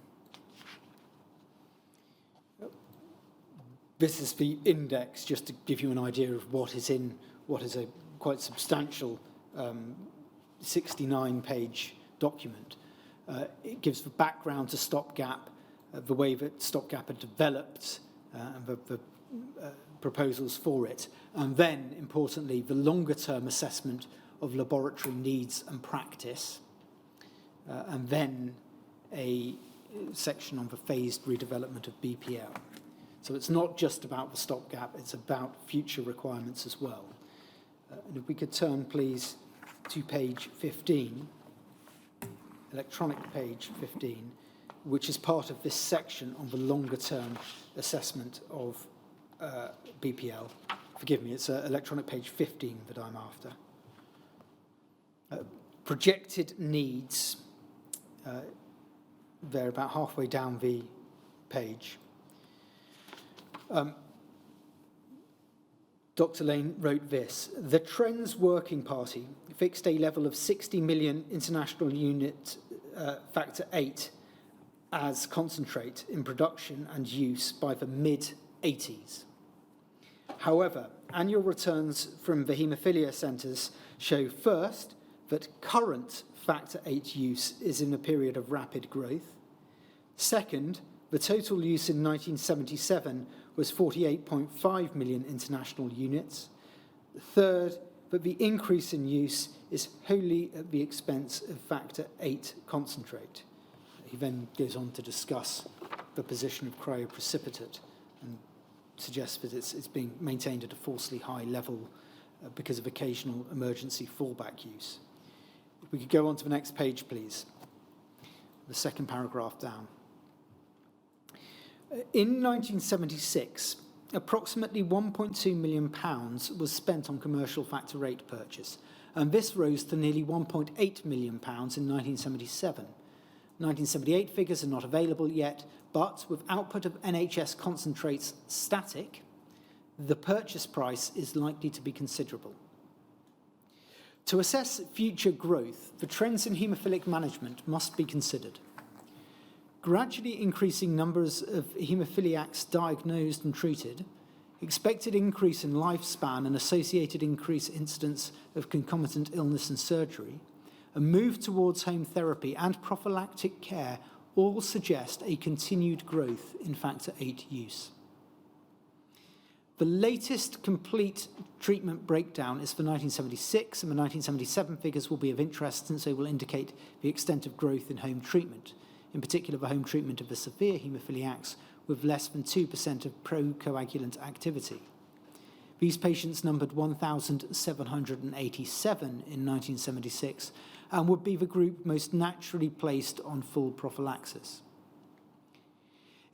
This is the index, just to give you an idea of what is in what is a quite substantial 69-page document. It gives the background to Stopgap, the way that Stopgap had developed, and the proposals for it, and then, importantly, the longer-term assessment of laboratory needs and practice, and then a section on the phased redevelopment of BPL. So it's not just about the Stopgap, it's about future requirements as well. And if we could turn, please, to page 15, electronic page 15, which is part of this section on the longer-term assessment of BPL. Forgive me, it's electronic page 15 that I'm after. Projected needs, they're about halfway down the page. Dr. Lane wrote this: the Trends Working Party fixed a level of 60 million international unit factor 8 as concentrate in production and use by the mid-80s. However, annual returns from the haemophilia centres show first that current factor 8 use is in a period of rapid growth. Second, The total use in 1977 was 48.5 million international units. Third, that the increase in use is wholly at the expense of factor 8 concentrate. He then goes on to discuss the position of cryoprecipitate and suggests that it's being maintained at a falsely high level because of occasional emergency fallback use. If we could go on to the next page, please. The second paragraph down. In 1976, approximately £1.2 million was spent on commercial factor 8 purchase, and this rose to nearly £1.8 million in 1977. 1978 figures are not available yet, but with output of NHS concentrates static, the purchase price is likely to be considerable. To assess future growth, the trends in haemophilic management must be considered. Gradually increasing numbers of haemophiliacs diagnosed and treated, expected increase in lifespan and associated increased incidence of concomitant illness and surgery, a move towards home therapy and prophylactic care all suggest a continued growth in factor 8 use. The latest complete treatment breakdown is for 1976, and the 1977 figures will be of interest since they will indicate the extent of growth in home treatment, in particular the home treatment of the severe haemophiliacs with less than 2% of procoagulant activity. These patients numbered 1,787 in 1976 and would be the group most naturally placed on full prophylaxis.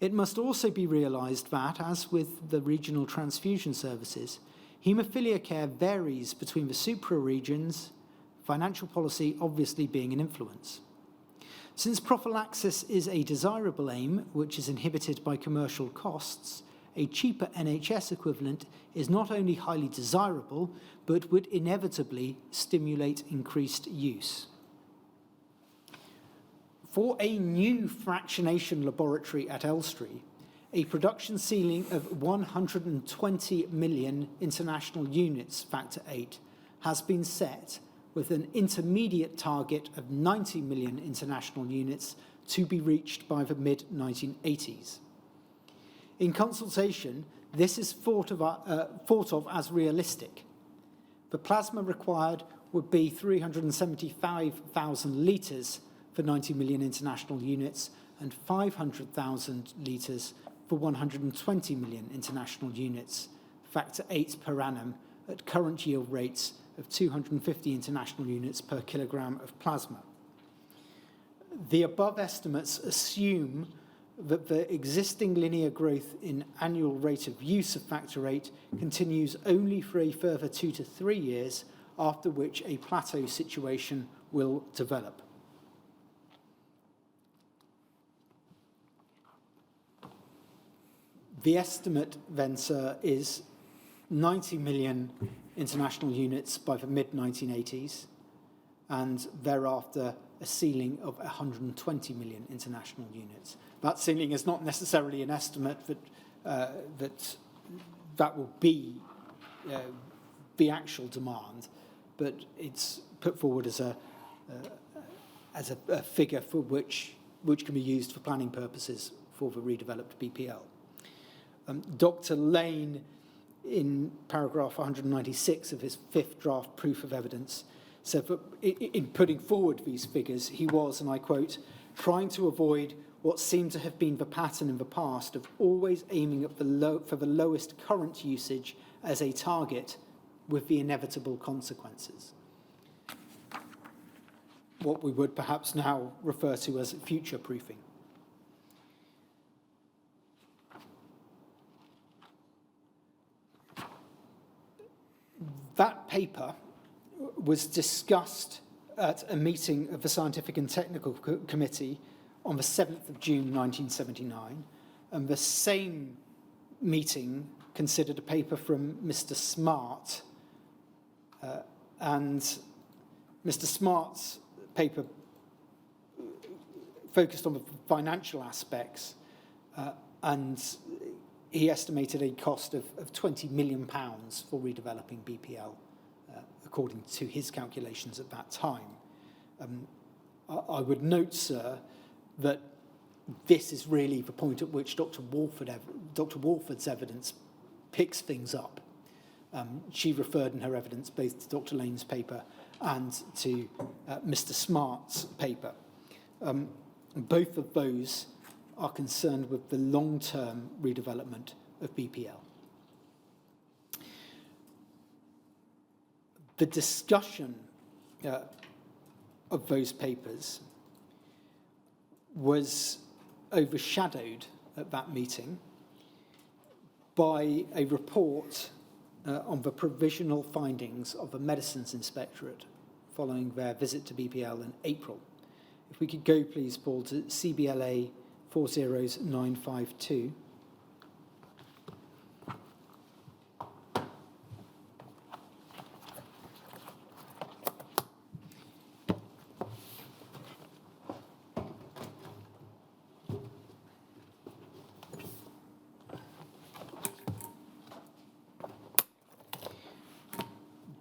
It must also be realised that, as with the regional transfusion services, haemophilia care varies between the supra-regions, financial policy obviously being an influence. Since prophylaxis is a desirable aim, which is inhibited by commercial costs, a cheaper NHS equivalent is not only highly desirable, but would inevitably stimulate increased use. For a new fractionation laboratory at Elstree, a production ceiling of 120 million international units factor 8 has been set, with an intermediate target of 90 million international units to be reached by the mid-1980s. In consultation, this is thought of as realistic. The plasma required would be 375,000 litres for 90 million international units and 500,000 litres for 120 million international units, factor 8 per annum, at current yield rates of 250 international units per kilogram of plasma. The above estimates assume that the existing linear growth in annual rate of use of factor 8 continues only for a further 2 to 3 years, after which a plateau situation will develop. The estimate then, sir, is 90 million international units by the mid-1980s, and thereafter a ceiling of 120 million international units. That ceiling is not necessarily an estimate that will be the actual demand, but it's put forward as a figure for which can be used for planning purposes for the redeveloped BPL. Dr. Lane, in paragraph 196 of his fifth draft proof of evidence, said that in putting forward these figures, he was, and I quote, trying to avoid what seemed to have been the pattern in the past of always aiming at for the lowest current usage as a target with the inevitable consequences. What we would perhaps now refer to as future-proofing. That paper was discussed at a meeting of the Scientific and Technical Committee on the 7th of June 1979, and the same meeting considered a paper from Mr. Smart, and Mr. Smart's paper focused on the financial aspects, and he estimated a cost of £20 million for redeveloping BPL, according to his calculations at that time. I would note, sir, that this is really the point at which Dr. Walford's evidence picks things up. She referred in her evidence both to Dr. Lane's paper and to Mr. Smart's paper. Both of those are concerned with the long-term redevelopment of BPL. The discussion of those papers was overshadowed at that meeting by a report on the provisional findings of the Medicines Inspectorate following their visit to BPL in April. If we could go, please, Paul, to CBLA 40952.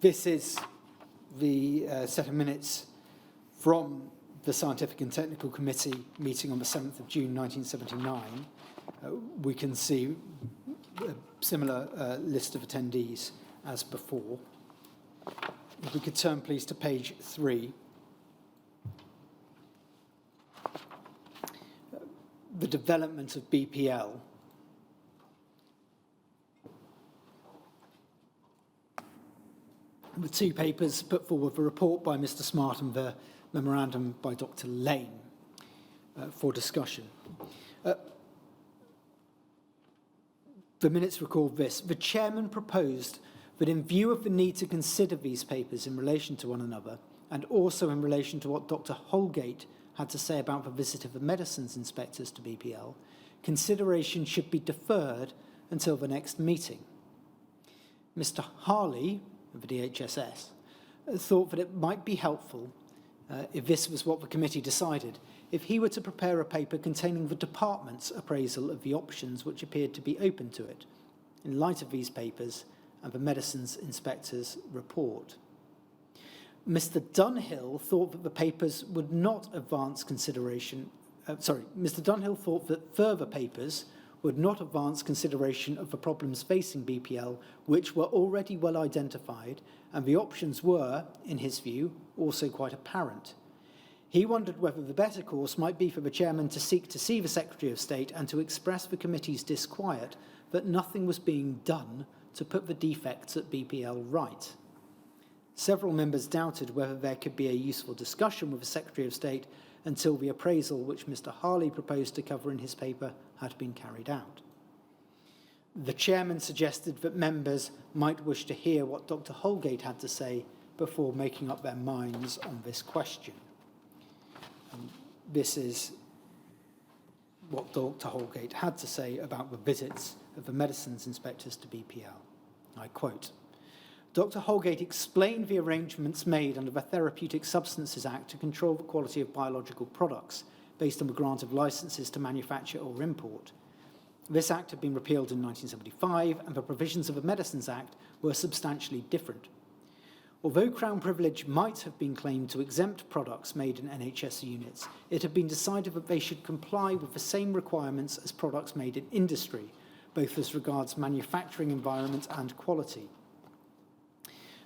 This is the set of minutes from the Scientific and Technical Committee meeting on the 7th of June 1979. We can see a similar list of attendees as before. If we could turn, please, to page 3. The development of BPL. The two papers put forward the report by Mr. Smart and the memorandum by Dr. Lane for discussion. The minutes record this. The chairman proposed that in view of the need to consider these papers in relation to one another, and also in relation to what Dr. Holgate had to say about the visit of the medicines inspectors to BPL, consideration should be deferred until the next meeting. Mr. Harley, of the DHSS, thought that it might be helpful, if this was what the committee decided, if he were to prepare a paper containing the department's appraisal of the options which appeared to be open to it, in light of these papers and the medicines inspector's report. Mr. Dunhill thought that the papers would not advance consideration, Mr. Dunhill thought that further papers would not advance consideration of the problems facing BPL, which were already well identified, and the options were, in his view, also quite apparent. He wondered whether the better course might be for the chairman to seek to see the Secretary of State and to express the committee's disquiet that nothing was being done to put the defects at BPL right. Several members doubted whether there could be a useful discussion with the Secretary of State until the appraisal which Mr. Harley proposed to cover in his paper had been carried out. The chairman suggested that members might wish to hear what Dr. Holgate had to say before making up their minds on this question. This is what Dr. Holgate had to say about the visits of the medicines inspectors to BPL. I quote, Dr. Holgate explained the arrangements made under the Therapeutic Substances Act to control the quality of biological products based on the grant of licenses to manufacture or import. This act had been repealed in 1975, and the provisions of the Medicines Act were substantially different. Although Crown privilege might have been claimed to exempt products made in NHS units, it had been decided that they should comply with the same requirements as products made in industry, both as regards manufacturing environment and quality.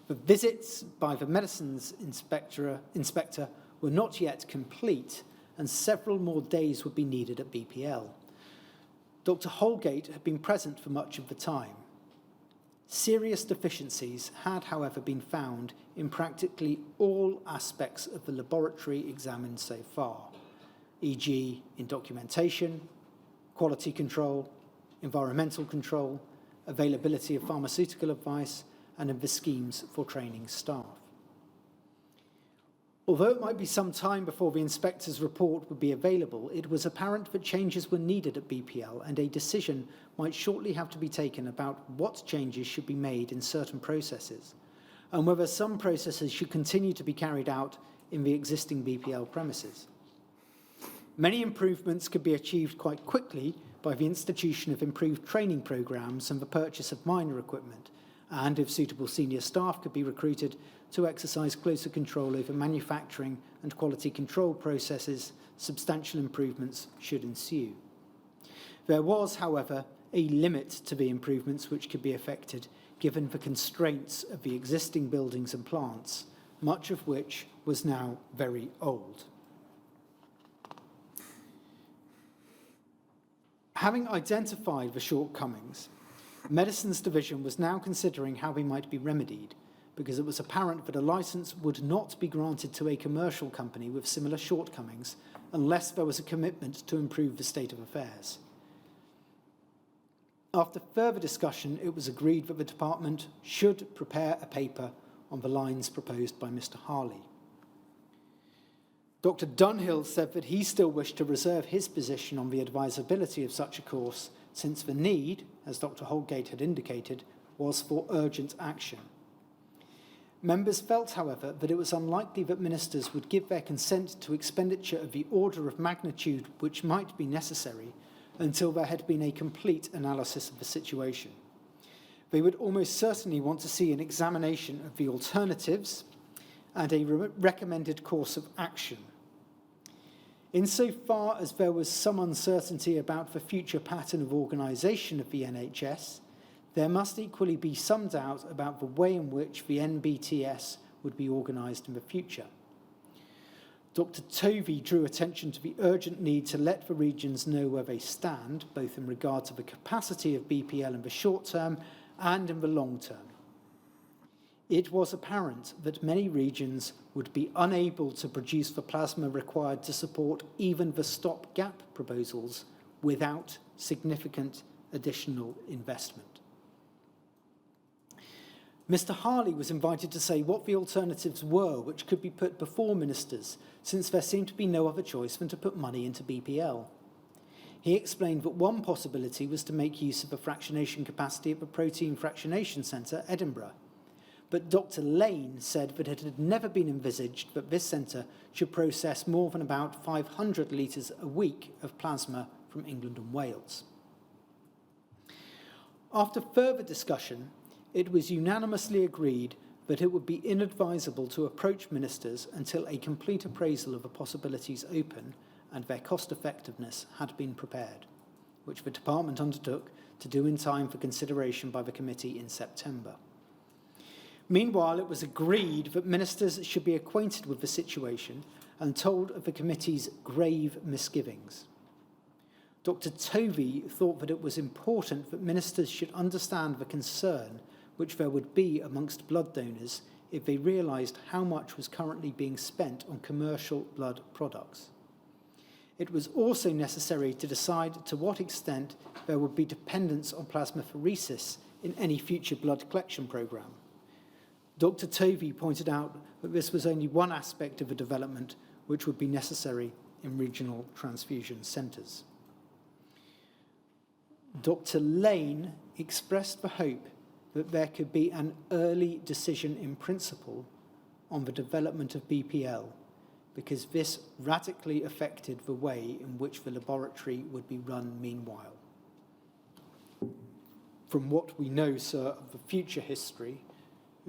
The visits by the medicines inspector were not yet complete, and several more days would be needed at BPL. Dr. Holgate had been present for much of the time. Serious deficiencies had, however, been found in practically all aspects of the laboratory examined so far, e.g. in documentation, quality control, environmental control, availability of pharmaceutical advice, and in the schemes for training staff. Although it might be some time before the inspector's report would be available, it was apparent that changes were needed at BPL, and a decision might shortly have to be taken about what changes should be made in certain processes, and whether some processes should continue to be carried out in the existing BPL premises. Many improvements could be achieved quite quickly by the institution of improved training programs and the purchase of minor equipment, and, if suitable senior staff could be recruited, to exercise closer control over manufacturing and quality control processes, substantial improvements should ensue. There was, however, a limit to the improvements which could be effected, given the constraints of the existing buildings and plants, much of which was now very old. Having identified the shortcomings, Medicines Division was now considering how they might be remedied, because it was apparent that a licence would not be granted to a commercial company with similar shortcomings unless there was a commitment to improve the state of affairs. After further discussion, it was agreed that the department should prepare a paper on the lines proposed by Mr. Harley. Dr. Dunhill said that he still wished to reserve his position on the advisability of such a course, since the need, as Dr. Holgate had indicated, was for urgent action. Members felt, however, that it was unlikely that ministers would give their consent to expenditure of the order of magnitude which might be necessary until there had been a complete analysis of the situation. They would almost certainly want to see an examination of the alternatives and a recommended course of action. Insofar as there was some uncertainty about the future pattern of organisation of the NHS, there must equally be some doubt about the way in which the NBTS would be organised in the future. Dr. Tovey drew attention to the urgent need to let the regions know where they stand, both in regard to the capacity of BPL in the short term and in the long term. It was apparent that many regions would be unable to produce the plasma required to support even the stop-gap proposals without significant additional investment. Mr. Harley was invited to say what the alternatives were which could be put before ministers, since there seemed to be no other choice than to put money into BPL. He explained that one possibility was to make use of the fractionation capacity at the Protein Fractionation Centre, Edinburgh. But Dr. Lane said that it had never been envisaged that this centre should process more than about 500 litres a week of plasma from England and Wales. After further discussion, it was unanimously agreed that it would be inadvisable to approach ministers until a complete appraisal of the possibilities open and their cost-effectiveness had been prepared, which the department undertook to do in time for consideration by the committee in September. Meanwhile, it was agreed that ministers should be acquainted with the situation and told of the committee's grave misgivings. Dr. Tovey thought that it was important that ministers should understand the concern which there would be amongst blood donors if they realised how much was currently being spent on commercial blood products. It was also necessary to decide to what extent there would be dependence on plasmapheresis in any future blood collection programme. Dr. Tovey pointed out that this was only one aspect of the development which would be necessary in regional transfusion centres. Dr. Lane expressed the hope that there could be an early decision in principle on the development of BPL, because this radically affected the way in which the laboratory would be run meanwhile. From what we know, sir, of the future history,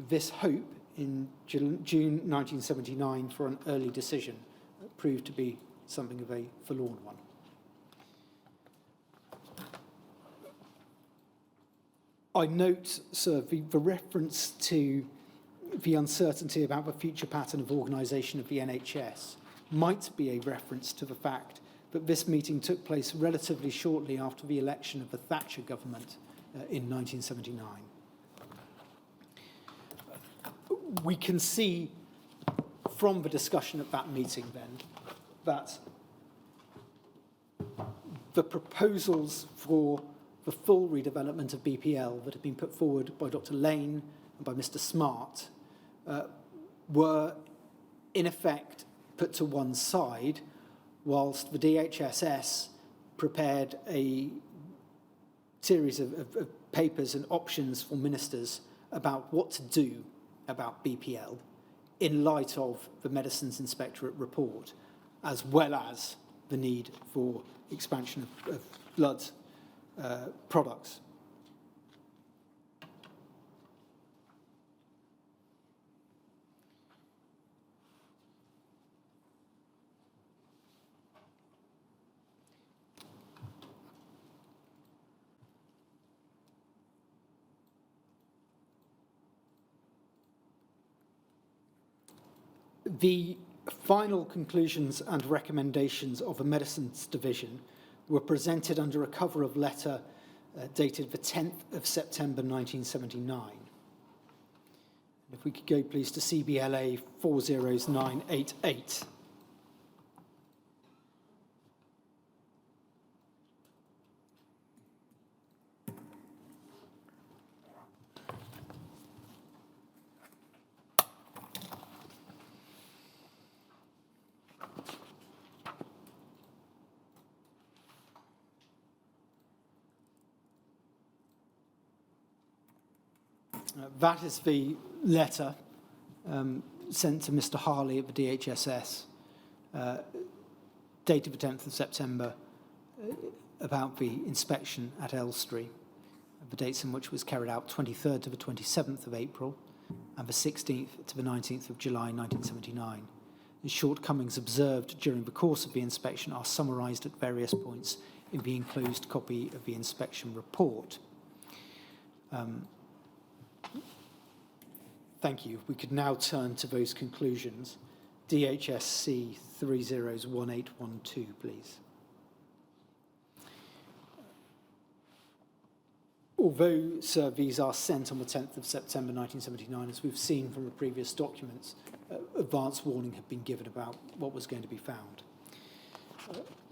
this hope in June 1979 for an early decision proved to be something of a forlorn one. I note, sir, the reference to the uncertainty about the future pattern of organisation of the NHS might be a reference to the fact that this meeting took place relatively shortly after the election of the Thatcher government in 1979. We can see from the discussion at that meeting then that the proposals for the full redevelopment of BPL that had been put forward by Dr. Lane and by Mr. Smart were, in effect, put to one side, whilst the DHSS prepared a series of papers and options for ministers about what to do about BPL in light of the Medicines Inspectorate report, as well as the need for expansion of blood products. The final conclusions and recommendations of the Medicines Division were presented under a cover of letter dated the 10th of September 1979. If we could go, please, to CBLA 40988. That is the letter sent to Mr. Harley at the DHSS, dated the 10th of September, about the inspection at Elstree, the dates in which was carried out 23rd to the 27th of April, and the 16th to the 19th of July 1979. The shortcomings observed during the course of the inspection are summarised at various points in the enclosed copy of the inspection report. Thank you. We could now turn to those conclusions. DHSC 301812, please. Although, sir, these are sent on the 10th of September 1979, as we've seen from the previous documents, advance warning had been given about what was going to be found.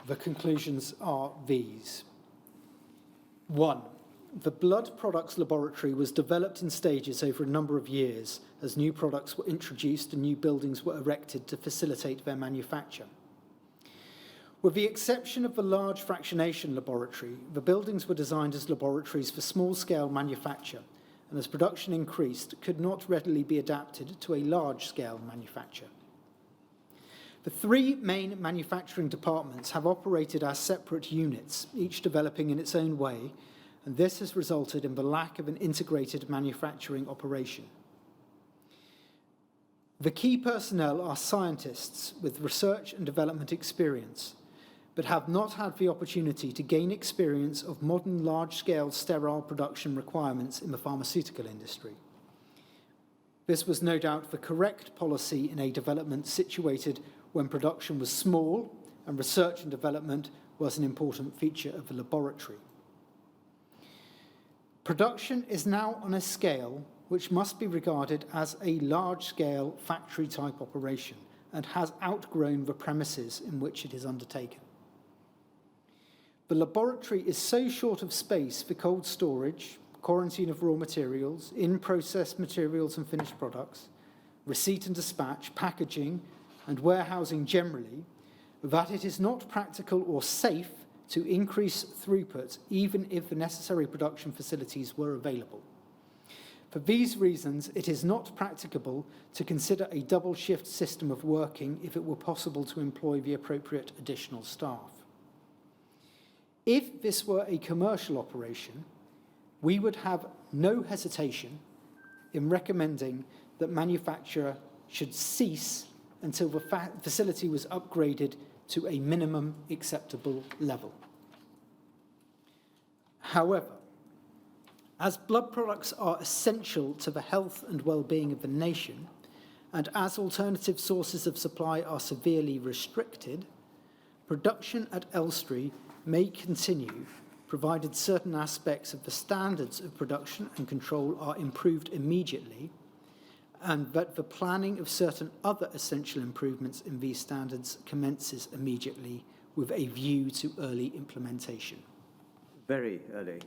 The conclusions are these. 1. The blood products laboratory was developed in stages over a number of years as new products were introduced and new buildings were erected to facilitate their manufacture. With the exception of the large fractionation laboratory, the buildings were designed as laboratories for small-scale manufacture, and as production increased, could not readily be adapted to a large-scale manufacture. The three main manufacturing departments have operated as separate units, each developing in its own way, and this has resulted in the lack of an integrated manufacturing operation. The key personnel are scientists with research and development experience, but have not had the opportunity to gain experience of modern large-scale sterile production requirements in the pharmaceutical industry. This was no doubt the correct policy in a development situated when production was small and research and development was an important feature of the laboratory. Production is now on a scale which must be regarded as a large-scale factory-type operation and has outgrown the premises in which it is undertaken. The laboratory is so short of space for cold storage, quarantine of raw materials, in-process materials and finished products, receipt and dispatch, packaging, and warehousing generally, that it is not practical or safe to increase throughput, even if the necessary production facilities were available. For these reasons, it is not practicable to consider a double-shift system of working if it were possible to employ the appropriate additional staff. If this were a commercial operation, we would have no hesitation in recommending that manufacture should cease until the facility was upgraded to a minimum acceptable level. However, as blood products are essential to the health and well-being of the nation, and as alternative sources of supply are severely restricted, production at Elstree may continue, provided certain aspects of the standards of production and control are improved immediately, and that the planning of certain other essential improvements in these standards commences immediately with a view to early implementation. Very early.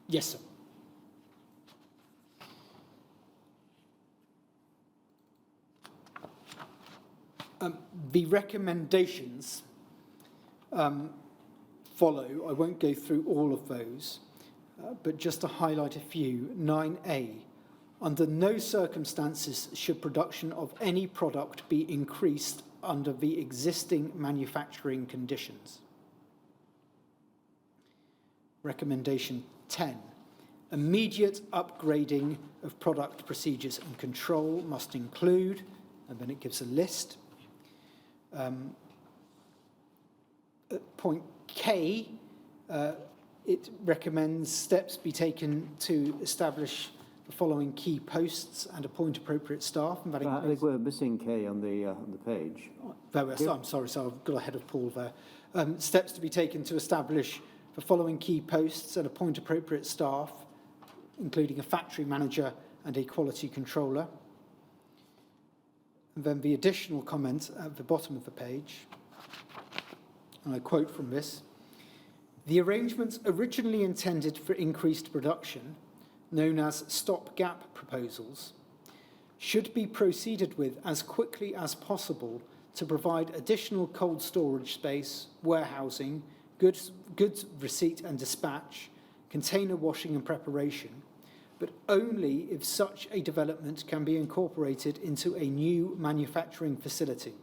Yes, sir. The recommendations follow. I won't go through all of those, but just to highlight a few. 9A, under no circumstances should production of any product be increased under the existing manufacturing conditions. Recommendation 10, immediate upgrading of product procedures and control must include, and then it gives a list. Point K, it recommends steps be taken to establish the following key posts and appoint appropriate staff. And that I includes... think we're missing K on the page. I'm sorry, so I've got ahead of Paul there. Steps to be taken to establish the following key posts and appoint appropriate staff, including a factory manager and a quality controller. And then the additional comment at the bottom of the page, and I quote from this: "The arrangements originally intended for increased production, known as stopgap proposals, should be proceeded with as quickly as possible to provide additional cold storage space, warehousing, goods receipt and dispatch, container washing and preparation, but only if such a development can be incorporated into a new manufacturing facility.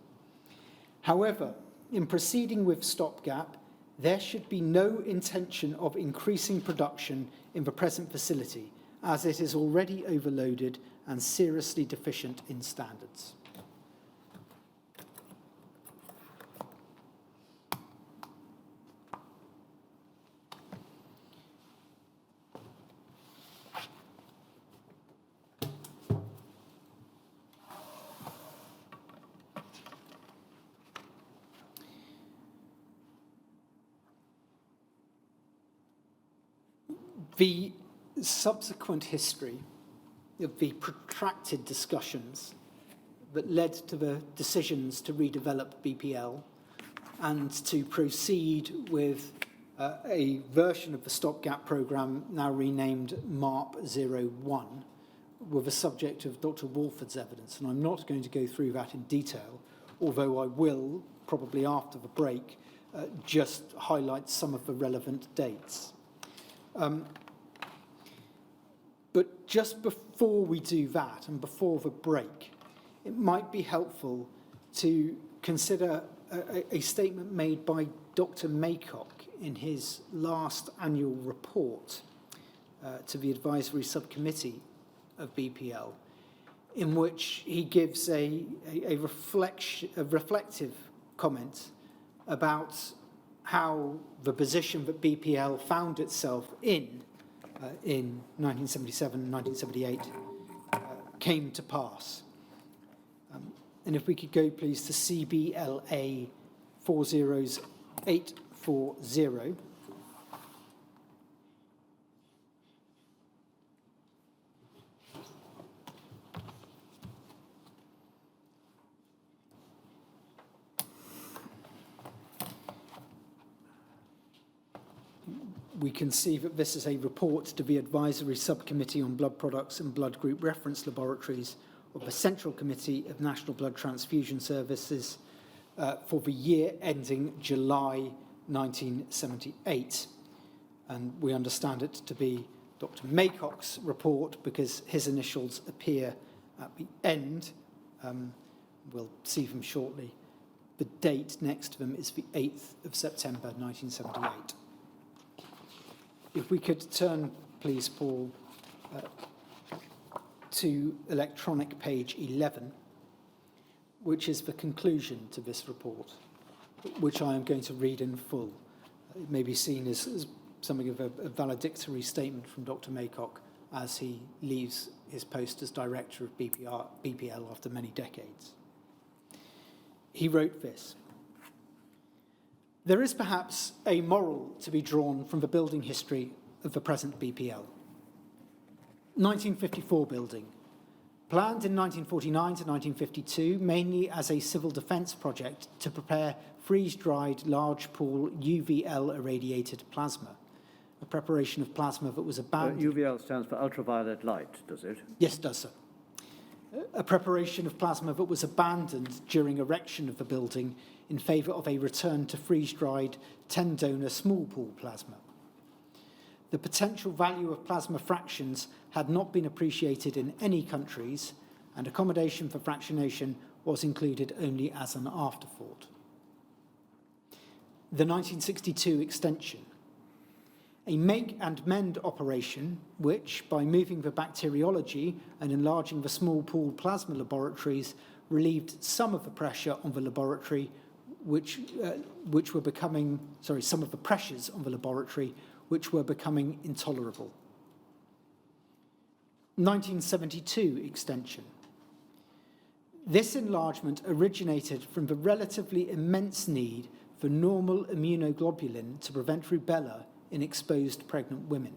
However, in proceeding with stopgap, there should be no intention of increasing production in the present facility, as it is already overloaded and seriously deficient in standards." The subsequent history of the protracted discussions that led to the decisions to redevelop BPL and to proceed with a version of the stopgap programme now renamed MARP-01 were the subject of Dr. Walford's evidence, and I'm not going to go through that in detail, although I will, probably after the break, just highlight some of the relevant dates. But just before we do that and before the break, it might be helpful to consider a statement made by Dr. Maycock in his last annual report to the advisory subcommittee of BPL, in which he gives a reflective comment about how the position that BPL found itself in 1977 and 1978 came to pass. And if we could go, please, to CBLA 40840. We can see that this is a report to the Advisory Subcommittee on Blood Products and Blood Group Reference Laboratories of the Central Committee of National Blood Transfusion Services for the year ending July 1978. And we understand it to be Dr. Maycock's report because his initials appear at the end. We'll see them shortly. The date next to them is the 8th of September 1978. If we could turn, please, Paul, to electronic page 11, which is the conclusion to this report, which I am going to read in full. It may be seen as something of a valedictory statement from Dr. Maycock as he leaves his post as director of BPL after many decades. He wrote this: "There is perhaps a moral to be drawn from the building history of the present BPL. 1954 building, planned in 1949 to 1952, mainly as a civil defence project to prepare freeze-dried large pool UVL irradiated plasma, a preparation of plasma that was abandoned..." UVL stands for ultraviolet light, does it? Yes, it does, sir. A preparation of plasma that was abandoned during erection of the building in favour of a return to freeze-dried 10-donor small pool plasma. The potential value of plasma fractions had not been appreciated in any countries, and accommodation for fractionation was included only as an afterthought. The 1962 extension, a make and mend operation which, by moving the bacteriology and enlarging the small pool plasma laboratories, relieved some of the pressure on the laboratory some of the pressures on the laboratory which were becoming intolerable. 1972 extension. This enlargement originated from the relatively immense need for normal immunoglobulin to prevent rubella in exposed pregnant women.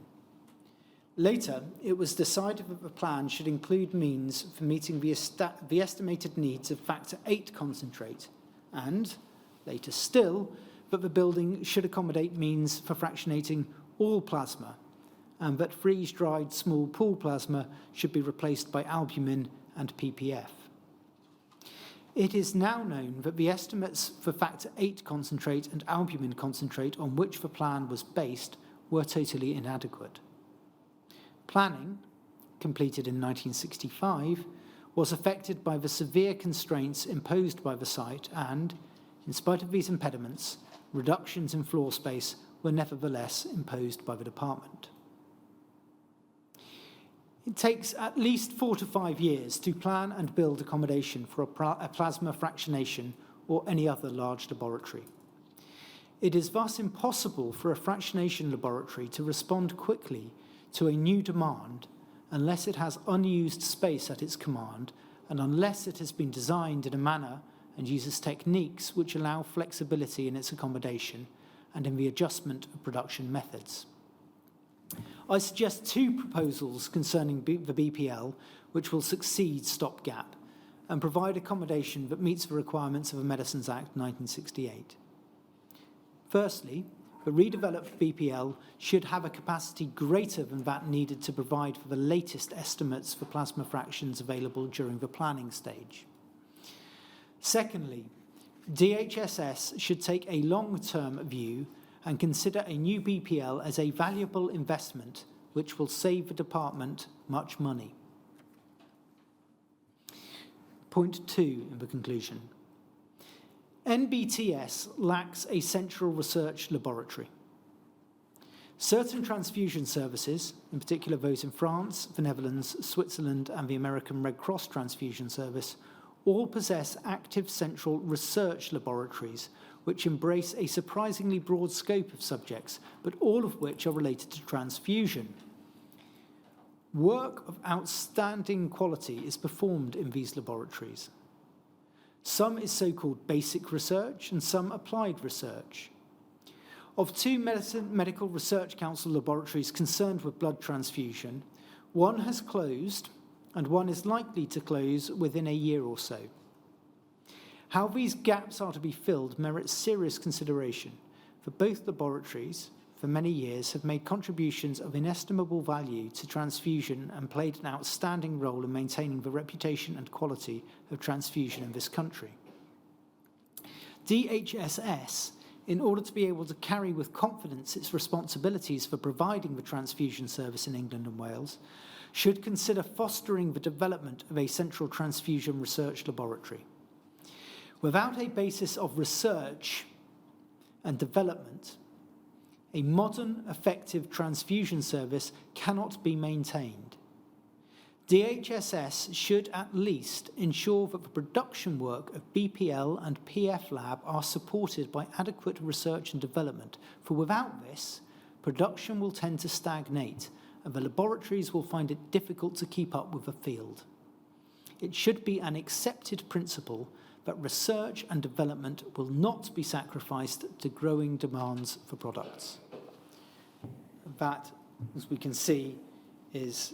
Later, it was decided that the plan should include means for meeting the estimated needs of factor VIII concentrate, and, later still, that the building should accommodate means for fractionating all plasma, and that freeze-dried small pool plasma should be replaced by albumin and PPF. It is now known that the estimates for factor VIII concentrate and albumin concentrate on which the plan was based were totally inadequate. Planning, completed in 1965, was affected by the severe constraints imposed by the site and, in spite of these impediments, reductions in floor space were nevertheless imposed by the department. It takes at least 4 to 5 years to plan and build accommodation for a plasma fractionation or any other large laboratory. It is thus impossible for a fractionation laboratory to respond quickly to a new demand unless it has unused space at its command and unless it has been designed in a manner and uses techniques which allow flexibility in its accommodation and in the adjustment of production methods. I suggest 2 proposals concerning the BPL which will succeed stopgap and provide accommodation that meets the requirements of the Medicines Act 1968. Firstly, the redeveloped BPL should have a capacity greater than that needed to provide for the latest estimates for plasma fractions available during the planning stage. Secondly, DHSS should take a long-term view and consider a new BPL as a valuable investment which will save the department much money. Point 2 in the conclusion. NBTS lacks a central research laboratory. Certain transfusion services, in particular those in France, the Netherlands, Switzerland, and the American Red Cross Transfusion Service, all possess active central research laboratories which embrace a surprisingly broad scope of subjects, but all of which are related to transfusion. Work of outstanding quality is performed in these laboratories. Some is so-called basic research and some applied research. Of 2 Medical Research Council laboratories concerned with blood transfusion, one has closed and one is likely to close within a year or so. How these gaps are to be filled merits serious consideration, for both laboratories, for many years, have made contributions of inestimable value to transfusion and played an outstanding role in maintaining the reputation and quality of transfusion in this country. DHSS, in order to be able to carry with confidence its responsibilities for providing the transfusion service in England and Wales, should consider fostering the development of a central transfusion research laboratory. Without a basis of research and development, a modern, effective transfusion service cannot be maintained. DHSS should at least ensure that the production work of BPL and PF Lab are supported by adequate research and development, for without this, production will tend to stagnate and the laboratories will find it difficult to keep up with the field. It should be an accepted principle that research and development will not be sacrificed to growing demands for products. That, as we can see, is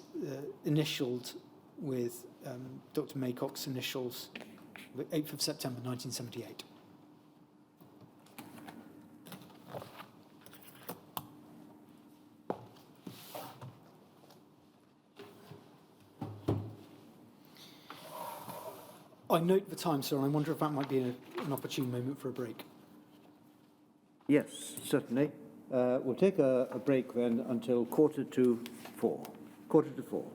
initialed with Dr. Maycock's initials, the 8th of September 1978. I note the time, sir, and I wonder if that might be an opportune moment for a break. Yes, certainly. We'll take a break then until 3:45. 3:45.